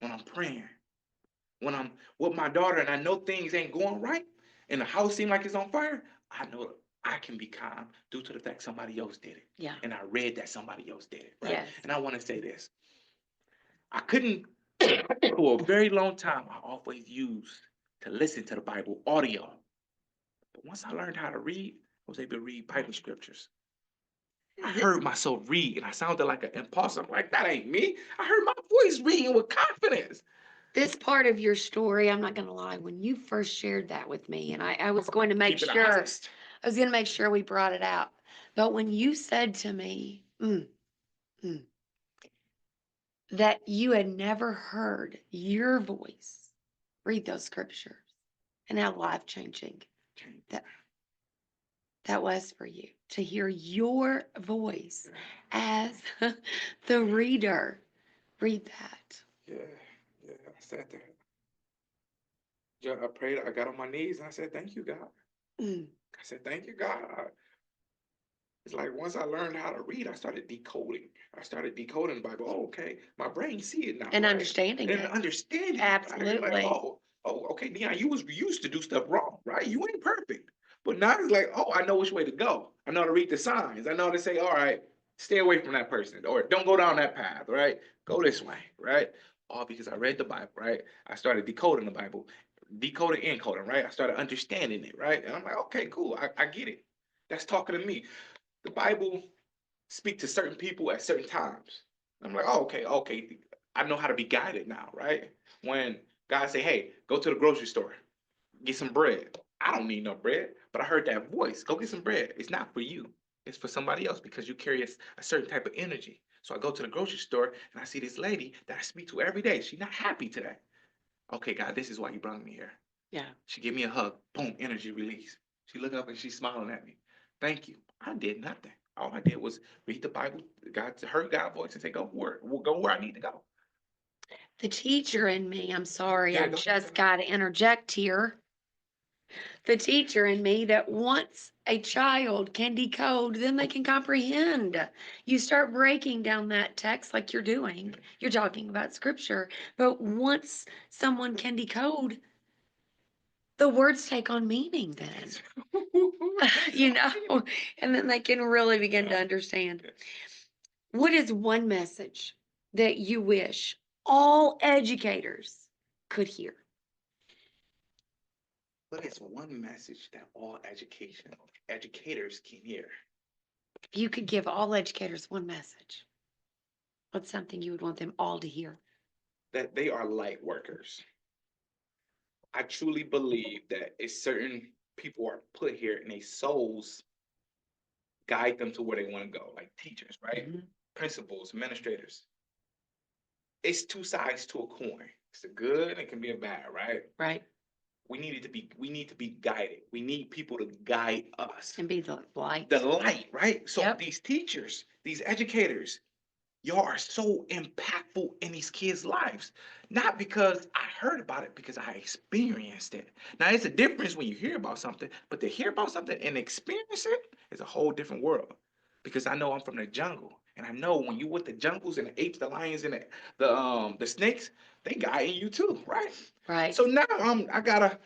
when I'm praying, when I'm with my daughter and I know things ain't going right and the house seems like it's on fire. I know I can be calm due to the fact somebody else did it. Yeah. And I read that somebody else did it. Right. Yes. And I want to say this. I couldn't, for a very long time, I always used to listen to the Bible audio. But once I learned how to read, I was able to read Bible scriptures. I heard myself read, and I sounded like an imposter. I'm like, that ain't me. I heard my voice reading with confidence. This part of your story, I'm not going to lie, when you first shared that with me, and I was going to make Keep it sure, honest. I was going to make sure we brought it out. But when you said to me that you had never heard your voice read those scriptures and how life-changing that was for you, to hear your voice as the reader read that. Yeah, I said that. Yeah, I prayed, I got on my knees, and I said, thank you, God. Mm. I said, thank you, God. It's like once I learned how to read, I started decoding. The Bible. Oh, okay, my brain see it now. And right? understanding And it. understanding it. Absolutely. Like, oh, okay, Deon, you was used to do stuff wrong, right? You ain't perfect. But now it's like, oh, I know which way to go. I know how to read the signs. I know how to say, all right, stay away from that person, or don't go down that path, right? Go this way, right? All because I read the Bible, right? I started decoding the Bible, decoding and encoding, right? I started understanding it, right? And I'm like, okay, cool, I get it. That's talking to me. The Bible speaks to certain people at certain times. I'm like, oh, okay. I know how to be guided now, right? When God say, hey, go to the grocery store, get some bread. I don't need no bread, but I heard that voice. Go get some bread. It's not for you. It's for somebody else because you carry a certain type of energy. So I go to the grocery store and I see this lady that I speak to every day. She's not happy today. Okay, God, this is why you brought me here. Yeah. She give me a hug. Boom, energy release. She look up and she's smiling at me. Thank you. I did nothing. All I did was read the Bible. God heard God's voice and say, go where I need to go. The teacher in me, I'm sorry, Yeah, I go just ahead. got to interject here. The teacher in me that once a child can decode, then they can comprehend. You start breaking down that text like you're doing. You're talking about scripture. But once someone can decode, the words take on meaning then. You know, and then they can really begin to understand. What is one message that you wish all educators could hear? What is one message that all educators can hear? If you could give all educators one message, what's something you would want them all to hear? That they are light workers. I truly believe that it's certain people are put here and their souls guide them to where they want to go, like teachers, right? Mhm. Principals, administrators. It's two sides to a coin. It's a good and it can be a bad, right? Right. We need to be guided. We need people to guide us. And be the light. The light, right? So Yep. these teachers, these educators, y'all are so impactful in these kids' lives. Not because I heard about it, because I experienced it. Now, it's a difference when you hear about something, but to hear about something and experience it is a whole different world. Because I know I'm from the jungle, and I know when you with the jungles and the apes, the lions, and the snakes, they guiding you too, right? Right. So now I gotta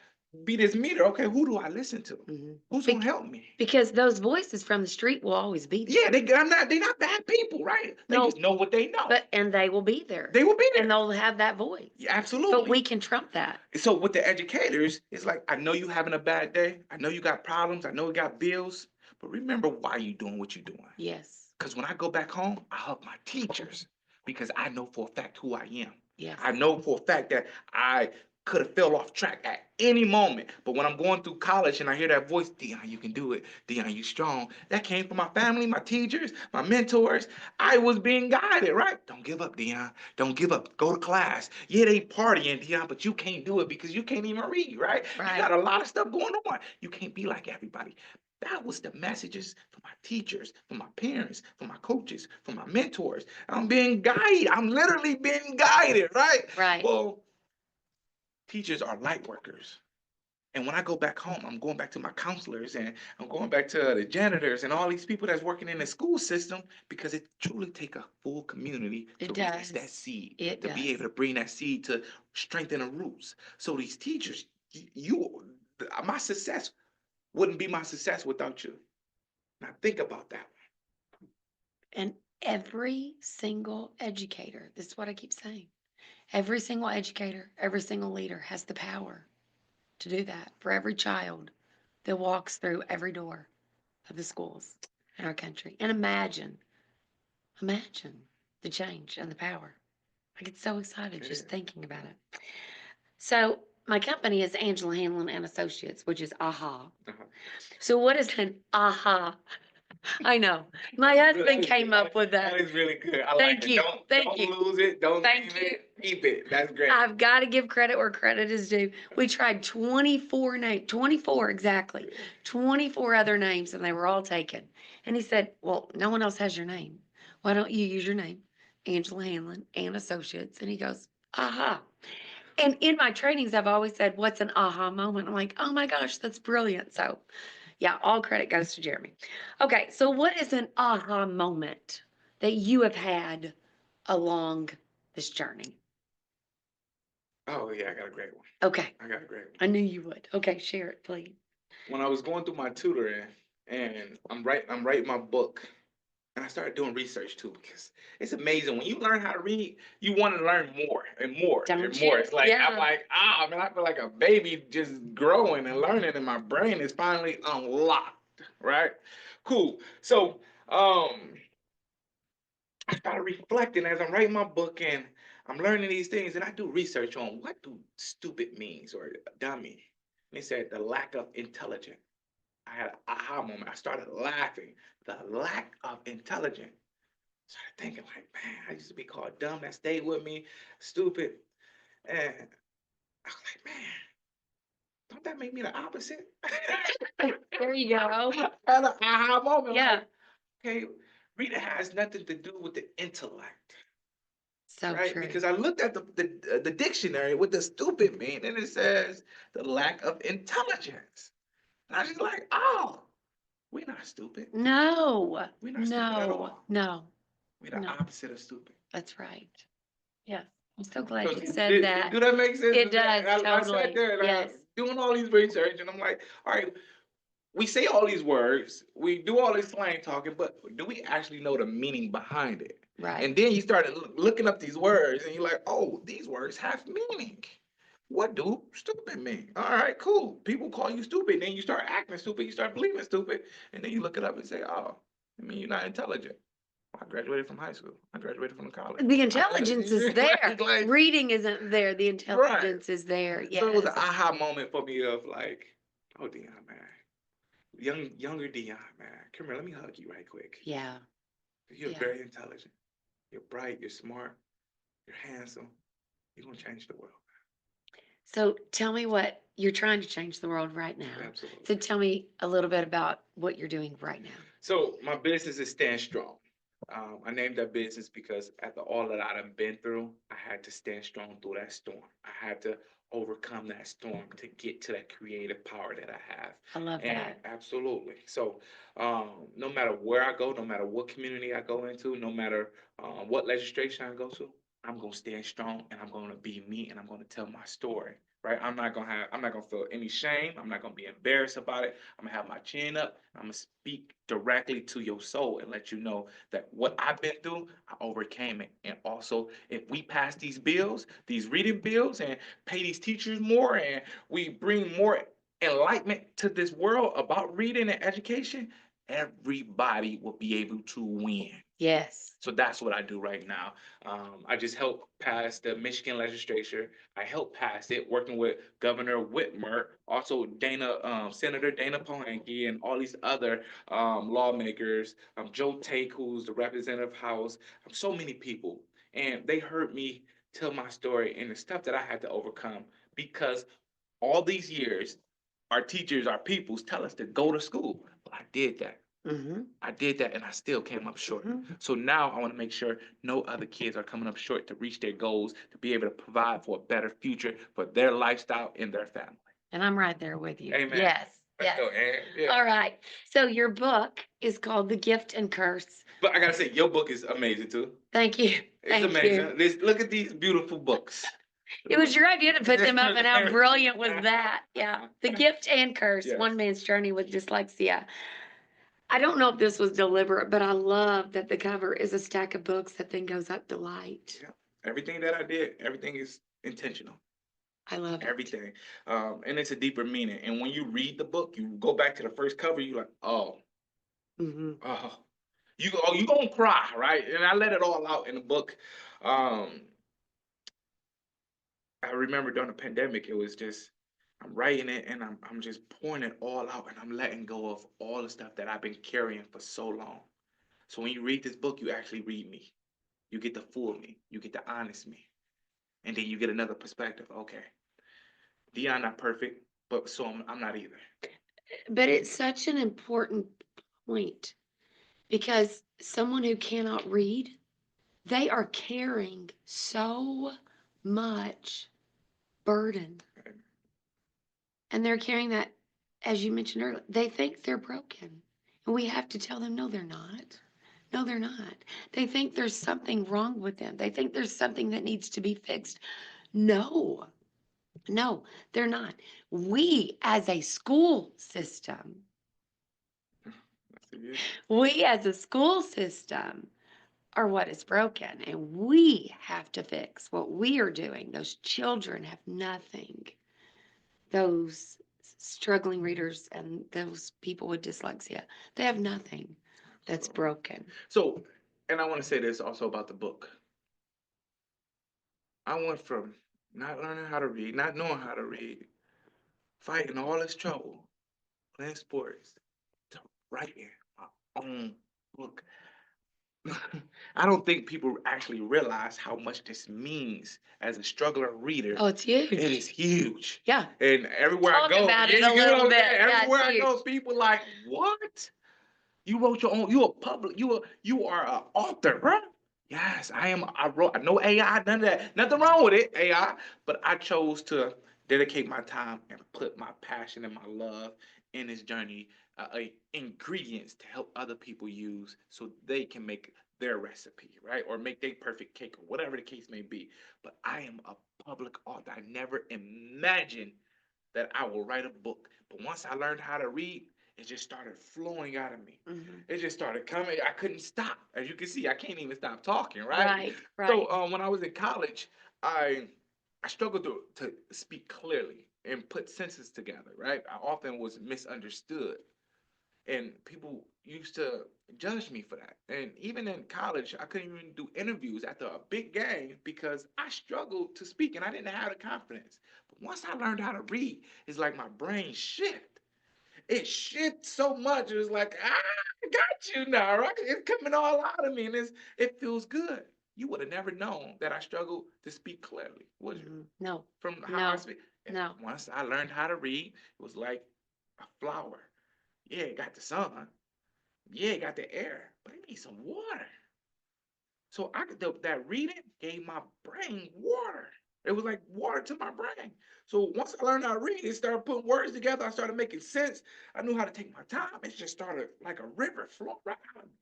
be this meter. Okay, who do I listen to? Mhm. Who's gonna help me? Because those voices from the street will always be there. Yeah, they're not bad people, right? They No, just know what they know. and they will be there. They will be there. And they'll have that voice. Yeah, absolutely. But we can trump that. So with the educators, it's like, I know you having a bad day. I know you got problems. I know you got bills. But remember why you doing what you're doing. Yes. Because when I go back home, I hug my teachers because I know for a fact who I am. Yes. I know for a fact that I could have fell off track at any moment. But when I'm going through college and I hear that voice, Deon, you can do it. Deon, you strong. That came from my family, my teachers, my mentors. I was being guided, right? Don't give up, Deon. Don't give up. Go to class. Yeah, they partying, Deon, but you can't do it because you can't even read, right? You Right. got a lot of stuff going on. You can't be like everybody. That was the messages from my teachers, from my parents, from my coaches, from my mentors. I'm being guided. I'm literally being guided, right? Right. Well, teachers are light workers. And when I go back home, I'm going back to my counselors and I'm going back to the janitors and all these people that's working in the school system because it truly take a full community It to raise that does. seed, It to be does. able to bring that seed to strengthen the roots. So these teachers, my success wouldn't be my success without you. Now think about that. And every single educator, this is what I keep saying. Every single educator, every single leader has the power to do that for every child that walks through every door of the schools in our country. And imagine the change and the power. I get so excited It just is. thinking about it. So my company is Angela Hanlon and Associates, which is AHA. Uh-huh. So what is an AHA? I know. My husband came up with that. That is really good. I Thank like it. you. Thank Don't you. lose it. Don't Thank leave you. it. Keep it. That's great. I've got to give credit where credit is due. We tried 24 names, 24 exactly, 24 other names, and they were all taken. And he said, well, no one else has your name. Why don't you use your name, Angela Hanlon and Associates? And he goes, aha. And in my trainings, I've always said, what's an aha moment? I'm like, oh my gosh, that's brilliant. So, yeah, all credit goes to Jeremy. Okay, so what is an aha moment that you have had along this journey? Oh yeah, I got a great one. Okay, I got a great one. I knew you would. Okay, share it, please. When I was going through my tutoring and I'm writing my book and I started doing research too because it's amazing when you learn how to read, you want to learn more and more Don't and more. you? It's like I'm Yeah. like, man, I feel like a baby just growing and learning and my brain is finally unlocked, right? Cool. So I started reflecting as I'm writing my book and I'm learning these things and I do research on what do stupid means or dummy. And they said the lack of intelligence. I had an aha moment. I started laughing. The lack of intelligence. Started thinking like, man, I used to be called dumb. That stayed with me, stupid. And I was like, man, don't that make me the opposite? There you go. I had an aha moment. Yeah. Like, okay, reading has nothing to do with the intellect. So Right? true. Because I looked at the dictionary with the stupid mean, and it says the lack of intelligence. And I was just like, oh, we're not stupid. No, We're not stupid at no, all. no, We're the no. opposite of stupid. That's right. Yes. I'm so glad So you said that. do that make sense? It does, I sat totally. there and Yes. I'm doing all these research, and I'm like, all right, we say all these words, we do all this slang talking, but do we actually know the meaning behind it? Right. And then you started looking up these words, and you're like, oh, these words have meaning. What do stupid mean? All right, cool. People call you stupid, then you start acting stupid, you start believing stupid, and then you look it up and say, oh, I mean, you're not intelligent. I graduated from high school. I graduated from college. The intelligence is there. Like, Reading isn't there. The intelligence is there. so it was an Yes. aha moment for me of like, oh, Deon, man. Younger Deon, man. Come here, let me hug you right quick. Yeah. You're Yeah. very intelligent. You're bright. You're smart. You're handsome. You're gonna change the world. So tell me what you're trying to change the world right now. Absolutely. So tell me a little bit about what you're doing right now. So my business is Stand Strong. I named that business because after all that I've been through, I had to stand strong through that storm. I had to overcome that storm to get to that creative power that I have. I love And that. absolutely. So no matter where I go, no matter what community I go into, no matter what legislation I go to, I'm gonna stand strong and I'm gonna be me and I'm gonna tell my story. Right? I'm not gonna feel any shame. I'm not gonna be embarrassed about it. I'm gonna have my chin up. I'm gonna speak directly to your soul and let you know that what I've been through, I overcame it. And also, if we pass these bills, these reading bills, and pay these teachers more, and we bring more enlightenment to this world about reading and education, everybody will be able to win. Yes. So that's what I do right now. I just helped pass the Michigan legislature. I helped pass it working with Governor Whitmer, also Senator Dana Polanyi, and all these other lawmakers. Joe Take, who's the representative house. So many people, and they heard me tell my story and the stuff that I had to overcome because all these years, our teachers, our peoples tell us to go to school. But I did that. Mm-hmm. I did that and I still came up short. So now I want to make sure no other kids are coming up short to reach their goals, to be able to provide for a better future for their lifestyle and their family. And I'm right there with you. Amen. Yes. Let's Yes. go, Ann. Yeah. All right. So your book is called The Gift and Curse. But I gotta say, your book is amazing too. Thank you. It's Thank amazing. you. Look at these beautiful books. It was your idea to put them up, and how brilliant was that? Yeah. The Gift and Curse, Yes. One Man's Journey with Dyslexia. I don't know if this was deliberate, but I love that the cover is a stack of books that then goes up to light. Yeah. Everything that I did, everything is intentional. I love it. Everything. And it's a deeper meaning. And when you read the book, you go back to the first cover, you're like, oh, Mm-hmm. you gonna cry, right? And I let it all out in the book. Um, I remember during the pandemic, it was just I'm writing it and I'm just pouring it all out and I'm letting go of all the stuff that I've been carrying for so long. So when you read this book, you actually read me. You get the full me. You get the honest me. And then you get another perspective. Okay, Deon not perfect, but so I'm not either. But it's such an important point because someone who cannot read, they are carrying so much burden. And they're carrying that, as you mentioned earlier, they think they're broken. And we have to tell them, no, they're not. No, they're not. They think there's something wrong with them. They think there's something that needs to be fixed. No, no, they're not. We, as a school system, are what is broken, and we have to fix what we are doing. Those children have nothing. Those struggling readers and those people with dyslexia, they have nothing that's broken. So, and I want to say this also about the book. I went from not learning how to read, not knowing how to read, fighting all this trouble, playing sports, to writing my own book. I don't think people actually realize how much this means as a struggler reader. Oh, it's huge. It is huge. Yeah. And everywhere Talk I go, about it yeah, a you know little what I'm bit. saying? Yeah, it's Everywhere I go, huge. people like, what? You wrote your own. You are an author, bro. Yes, I am. I wrote. No AI, none of that. Nothing wrong with it, AI. But I chose to dedicate my time and put my passion and my love in this journey, ingredients to help other people use so they can make their recipe, right, or make their perfect cake, or whatever the case may be. But I am a public author. I never imagined that I will write a book. But once I learned how to read, it just started flowing out of me. Mm-hmm. It just started coming. I couldn't stop. As you can see, I can't even stop talking, right? Right, right. So when I was in college, I struggled to speak clearly and put sentences together, right? I often was misunderstood. And people used to judge me for that. And even in college, I couldn't even do interviews after a big game because I struggled to speak and I didn't have the confidence. But once I learned how to read, it's like my brain shift. It shifts so much. It was like, I got you now, right? It's coming all out of me, and it feels good. You would have never known that I struggled to speak clearly, would you? Mm-hmm. No. From how I No. speak. No. Once I learned how to read, it was like a flower. Yeah, it got the sun. Yeah, it got the air, but it needs some water. So that reading gave my brain water. It was like water to my brain. So once I learned how to read, it started putting words together. I started making sense. I knew how to take my time. It just started like a river flowing right out of me.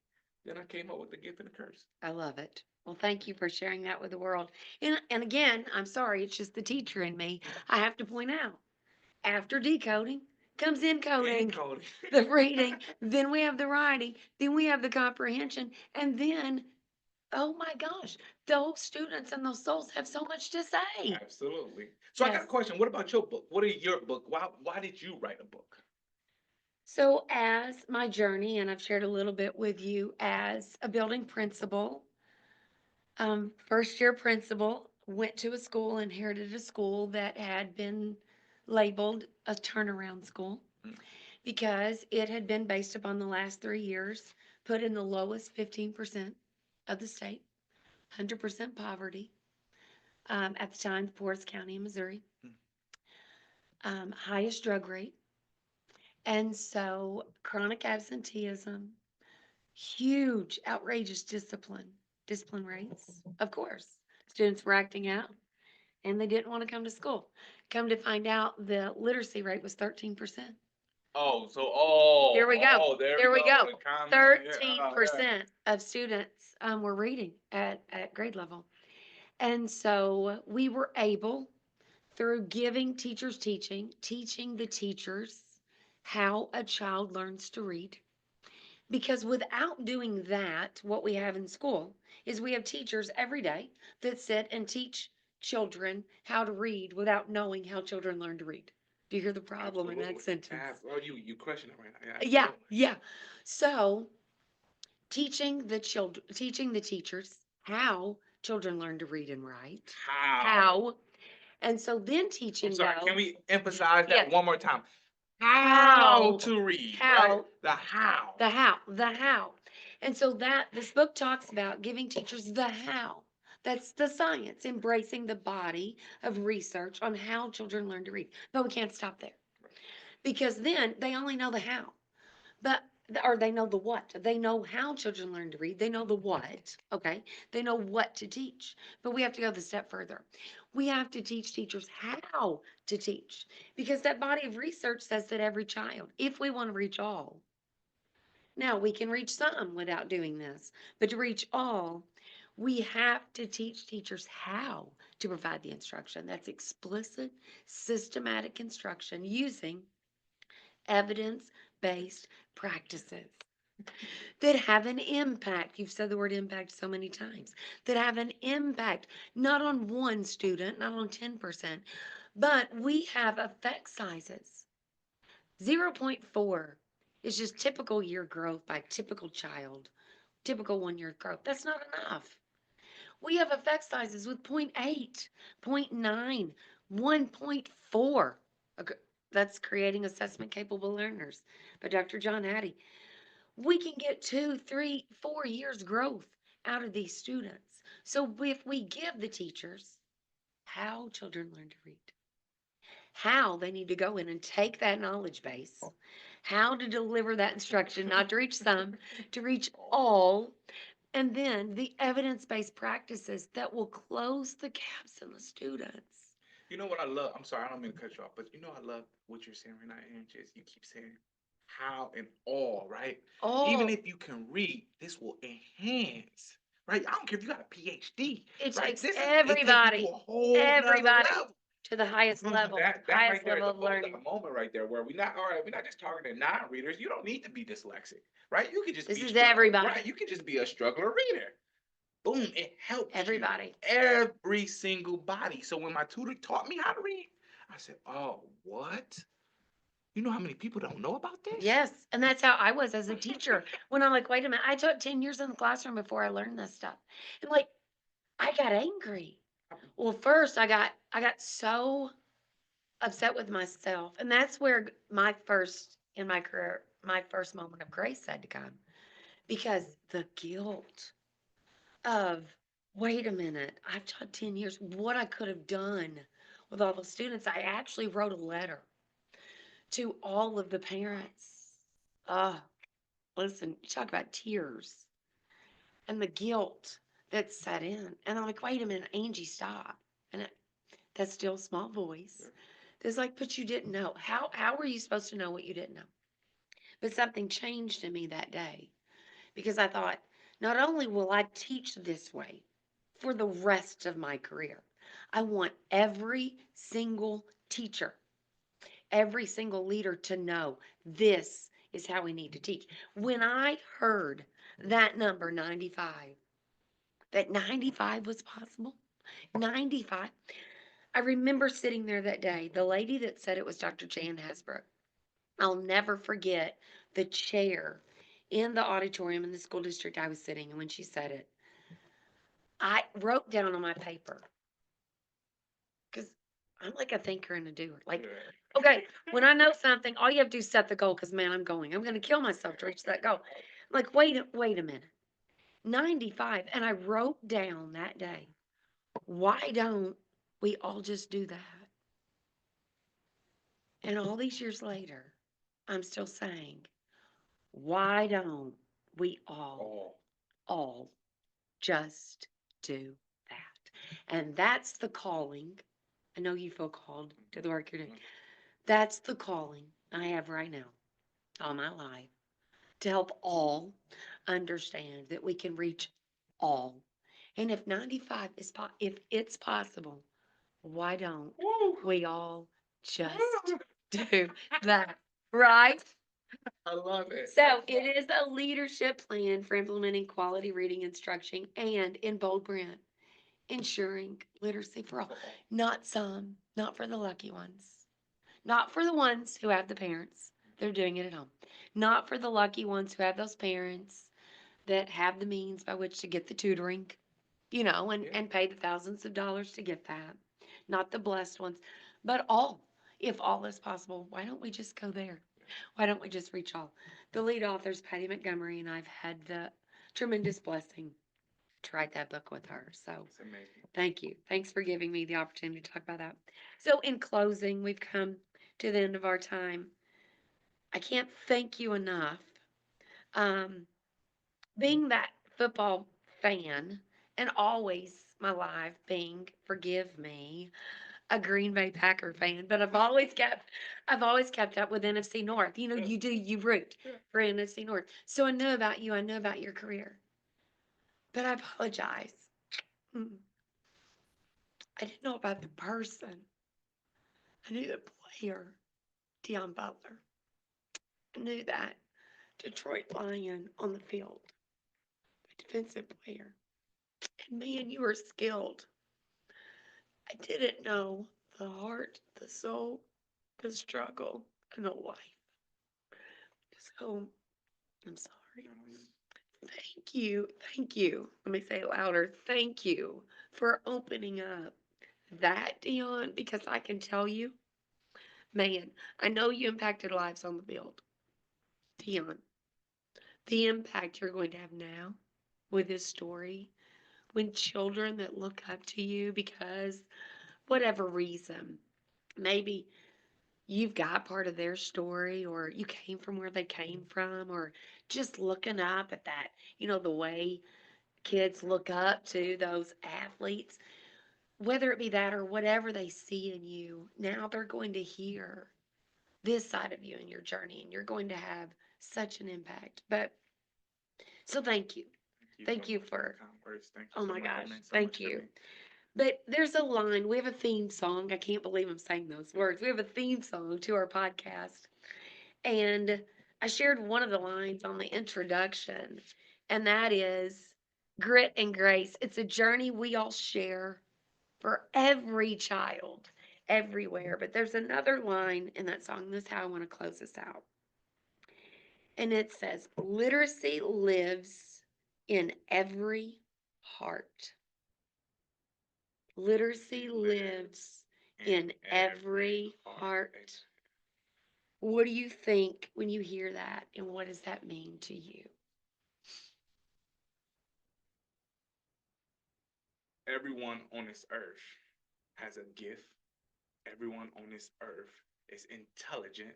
Then I came up with the gift and the curse. I love it. Well, thank you for sharing that with the world. And again, I'm sorry, it's just the teacher in me. I have to point out, after decoding comes encoding, Cody. the reading, then we have the writing, then we have the comprehension, and then, oh my gosh, those students and those souls have so much to say. Absolutely. So I got a Yes. question. What about your book? What is your book? Why did you write a book? So, as my journey, and I've shared a little bit with you as a building principal, first year principal, went to a school, inherited a school that had been labeled a turnaround school Mm. because it had been based upon the last 3 years, put in the lowest 15% of the state, 100% poverty, at the time, poorest county in Missouri, Mm. highest drug rate. And so chronic absenteeism, huge, outrageous discipline rates. Of course, students were acting out and they didn't want to come to school. Come to find out, the literacy rate was 13%. Oh, so Here we go. there Here we go. The comment, yeah, Thirteen yeah. percent of students were reading at grade level. And so we were able, through giving teachers teaching the teachers how a child learns to read. Because without doing that, what we have in school is we have teachers every day that sit and teach children how to read without knowing how children learn to read. Do you hear the problem in that Absolutely. sentence? Oh, you question it right now. Yeah, Yeah, absolutely. yeah. So teaching the teachers how children learn to read and write. How. And so then I'm teaching sorry. Can those, we emphasize that yes, one more time? How how, to read, right? how, The how. the how. And so that this book talks about giving teachers the how. That's the science, embracing the body of research on how children learn to read. But we can't stop there because then they only know the how. But or they know the what. They know how children learn to read. They know the what. Okay. They know what to teach. But we have to go the step further. We have to teach teachers how to teach because that body of research says that every child, if we want to reach all, now we can reach some without doing this, but to reach all, we have to teach teachers how to provide the instruction. That's explicit, systematic instruction using evidence based practices that have an impact. You've said the word impact so mmany times, that have an impact not on one student, not on 10%, but we have effect sizes. 0.4 is just typical year growth by typical child, typical 1 year growth. That's not enough. We have effect sizes with point 0.8, zero point 0.9, 1.4. Okay, that's creating assessment capable learners by Dr. John Hattie. We can get 2, 3, 4 years growth out of these students. So if we give the teachers how children learn to read, how they need to go in and take that knowledge base, how to deliver that instruction, not to reach some, to reach all, and then the evidence-based practices that will close the gaps in the students. You know what I love? I'm sorry, I don't mean to cut you off, but you know I love what you're saying right now, Angie. Is you keep saying how and all, right? Even All. if you can read, this will enhance, right? I don't care if you got a PhD, It right? takes It takes you to everybody, a whole nother everybody level. to the highest level, That right highest there is level a of bulldog learning. moment right there where we're not just talking to non-readers. You don't need to be dyslexic, right? You can just This be is struggling, everybody, right? You can just be a struggler reader. Boom, it helps you. everybody. Every single body. So when my tutor taught me how to read, I said, oh, what? You know how many people don't know about this? Yes, and that's how I was as a teacher. When I'm like, wait a minute, I taught 10 years in the classroom before I learned this stuff. And like, I got angry. Well, first I got so upset with myself. And that's where my first in my career, my first moment of grace had to come because the guilt of, wait a minute, I've taught 10 years, what I could have done with all the students. I actually wrote a letter to all of the parents. Oh, listen, you talk about tears and the guilt that set in. And I'm like, wait a minute, Angie, stop. And that still small voice. It's like, but you didn't know. How were you supposed to know what you didn't know? But something changed in me that day because I thought, not only will I teach this way for the rest of my career, I want every single teacher, every single leader to know this is how we need to teach. When I heard that number 95, that 95 was possible, 95, I remember sitting there that day. The lady that said it was Dr. Jan Hasbrook. I'll never forget the chair in the auditorium in the school district I was sitting in when she said it. I wrote down on my paper because I'm like a thinker and a doer. Like, okay, when I know something, all you have to do is set the goal because, man, I'm going. I'm going to kill myself to reach that goal. I'm like, wait a minute. 95. And I wrote down that day, why don't we all just do that? And all these years later, I'm still saying, why don't we all just do that? And that's the calling. I know you feel called to the work you're doing. That's the calling I have right now, all my life, to help all understand that we can reach all. And if 95 is if it's possible, why don't we all just do that? Right? I love it. So it is a leadership plan for implementing quality reading instruction and in bold print, ensuring literacy for all. Not some, not for the lucky ones, not for the ones who have the parents. They're doing it at home. Not for the lucky ones who have those parents that have the means by which to get the tutoring, and pay the thousands of dollars to get that. Not the blessed ones, but all. If all is possible, why don't we just go there? Why don't we just reach all? The lead author is Patty Montgomery, and I've had the tremendous blessing to write that book with her. So It's amazing. thank you. Thanks for giving me the opportunity to talk about that. So, in closing, we've come to the end of our time. I can't thank you enough. Um, being that football fan and always my life being, forgive me, a Green Bay Packer fan, but I've always kept up with NFC North. You root for NFC North. So I know about you, I know about your career. But I apologize. Mm, I didn't know about the person. I knew the player, Deon Butler. I knew that Detroit Lion on the field, a defensive player. And man, you were skilled. I didn't know the heart, the soul, the struggle, and the life. So I'm sorry. Thank you. Thank you. Let me say it louder. Thank you for opening up that, Dion, because I can tell you, man, I know you impacted lives on the field. Dion, the impact you're going to have now with this story, when children that look up to you because whatever reason, maybe you've got part of their story or you came from where they came from or just looking up at that, the way kids look up to those athletes, whether it be that or whatever they see in you, now they're going to hear this side of you in your journey and you're going to have such an impact. But so thank you. Thank you for, oh my gosh, thank you. But there's a line, we have a theme song. I can't believe I'm saying those words. We have a theme song to our podcast. And I shared one of the lines on the introduction, and that is grit and grace. It's a journey we all share for every child, everywhere. But there's another line in that song. This is how I want to close this out. And it says, literacy lives in every heart. Literacy lives in every heart. What do you think when you hear that, and what does that mean to you? Everyone on this earth has a gift. Everyone on this earth is intelligent.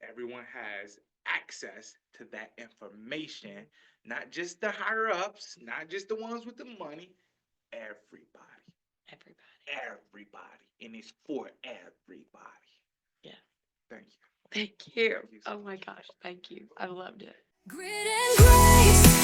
Everyone has access to that information, not just the higher ups, not just the ones with the money. Everybody. Everybody. And it's for everybody. Yeah. Thank you. Thank you. Thank you so Oh my much. gosh. Thank you. I loved it. Grit and grace.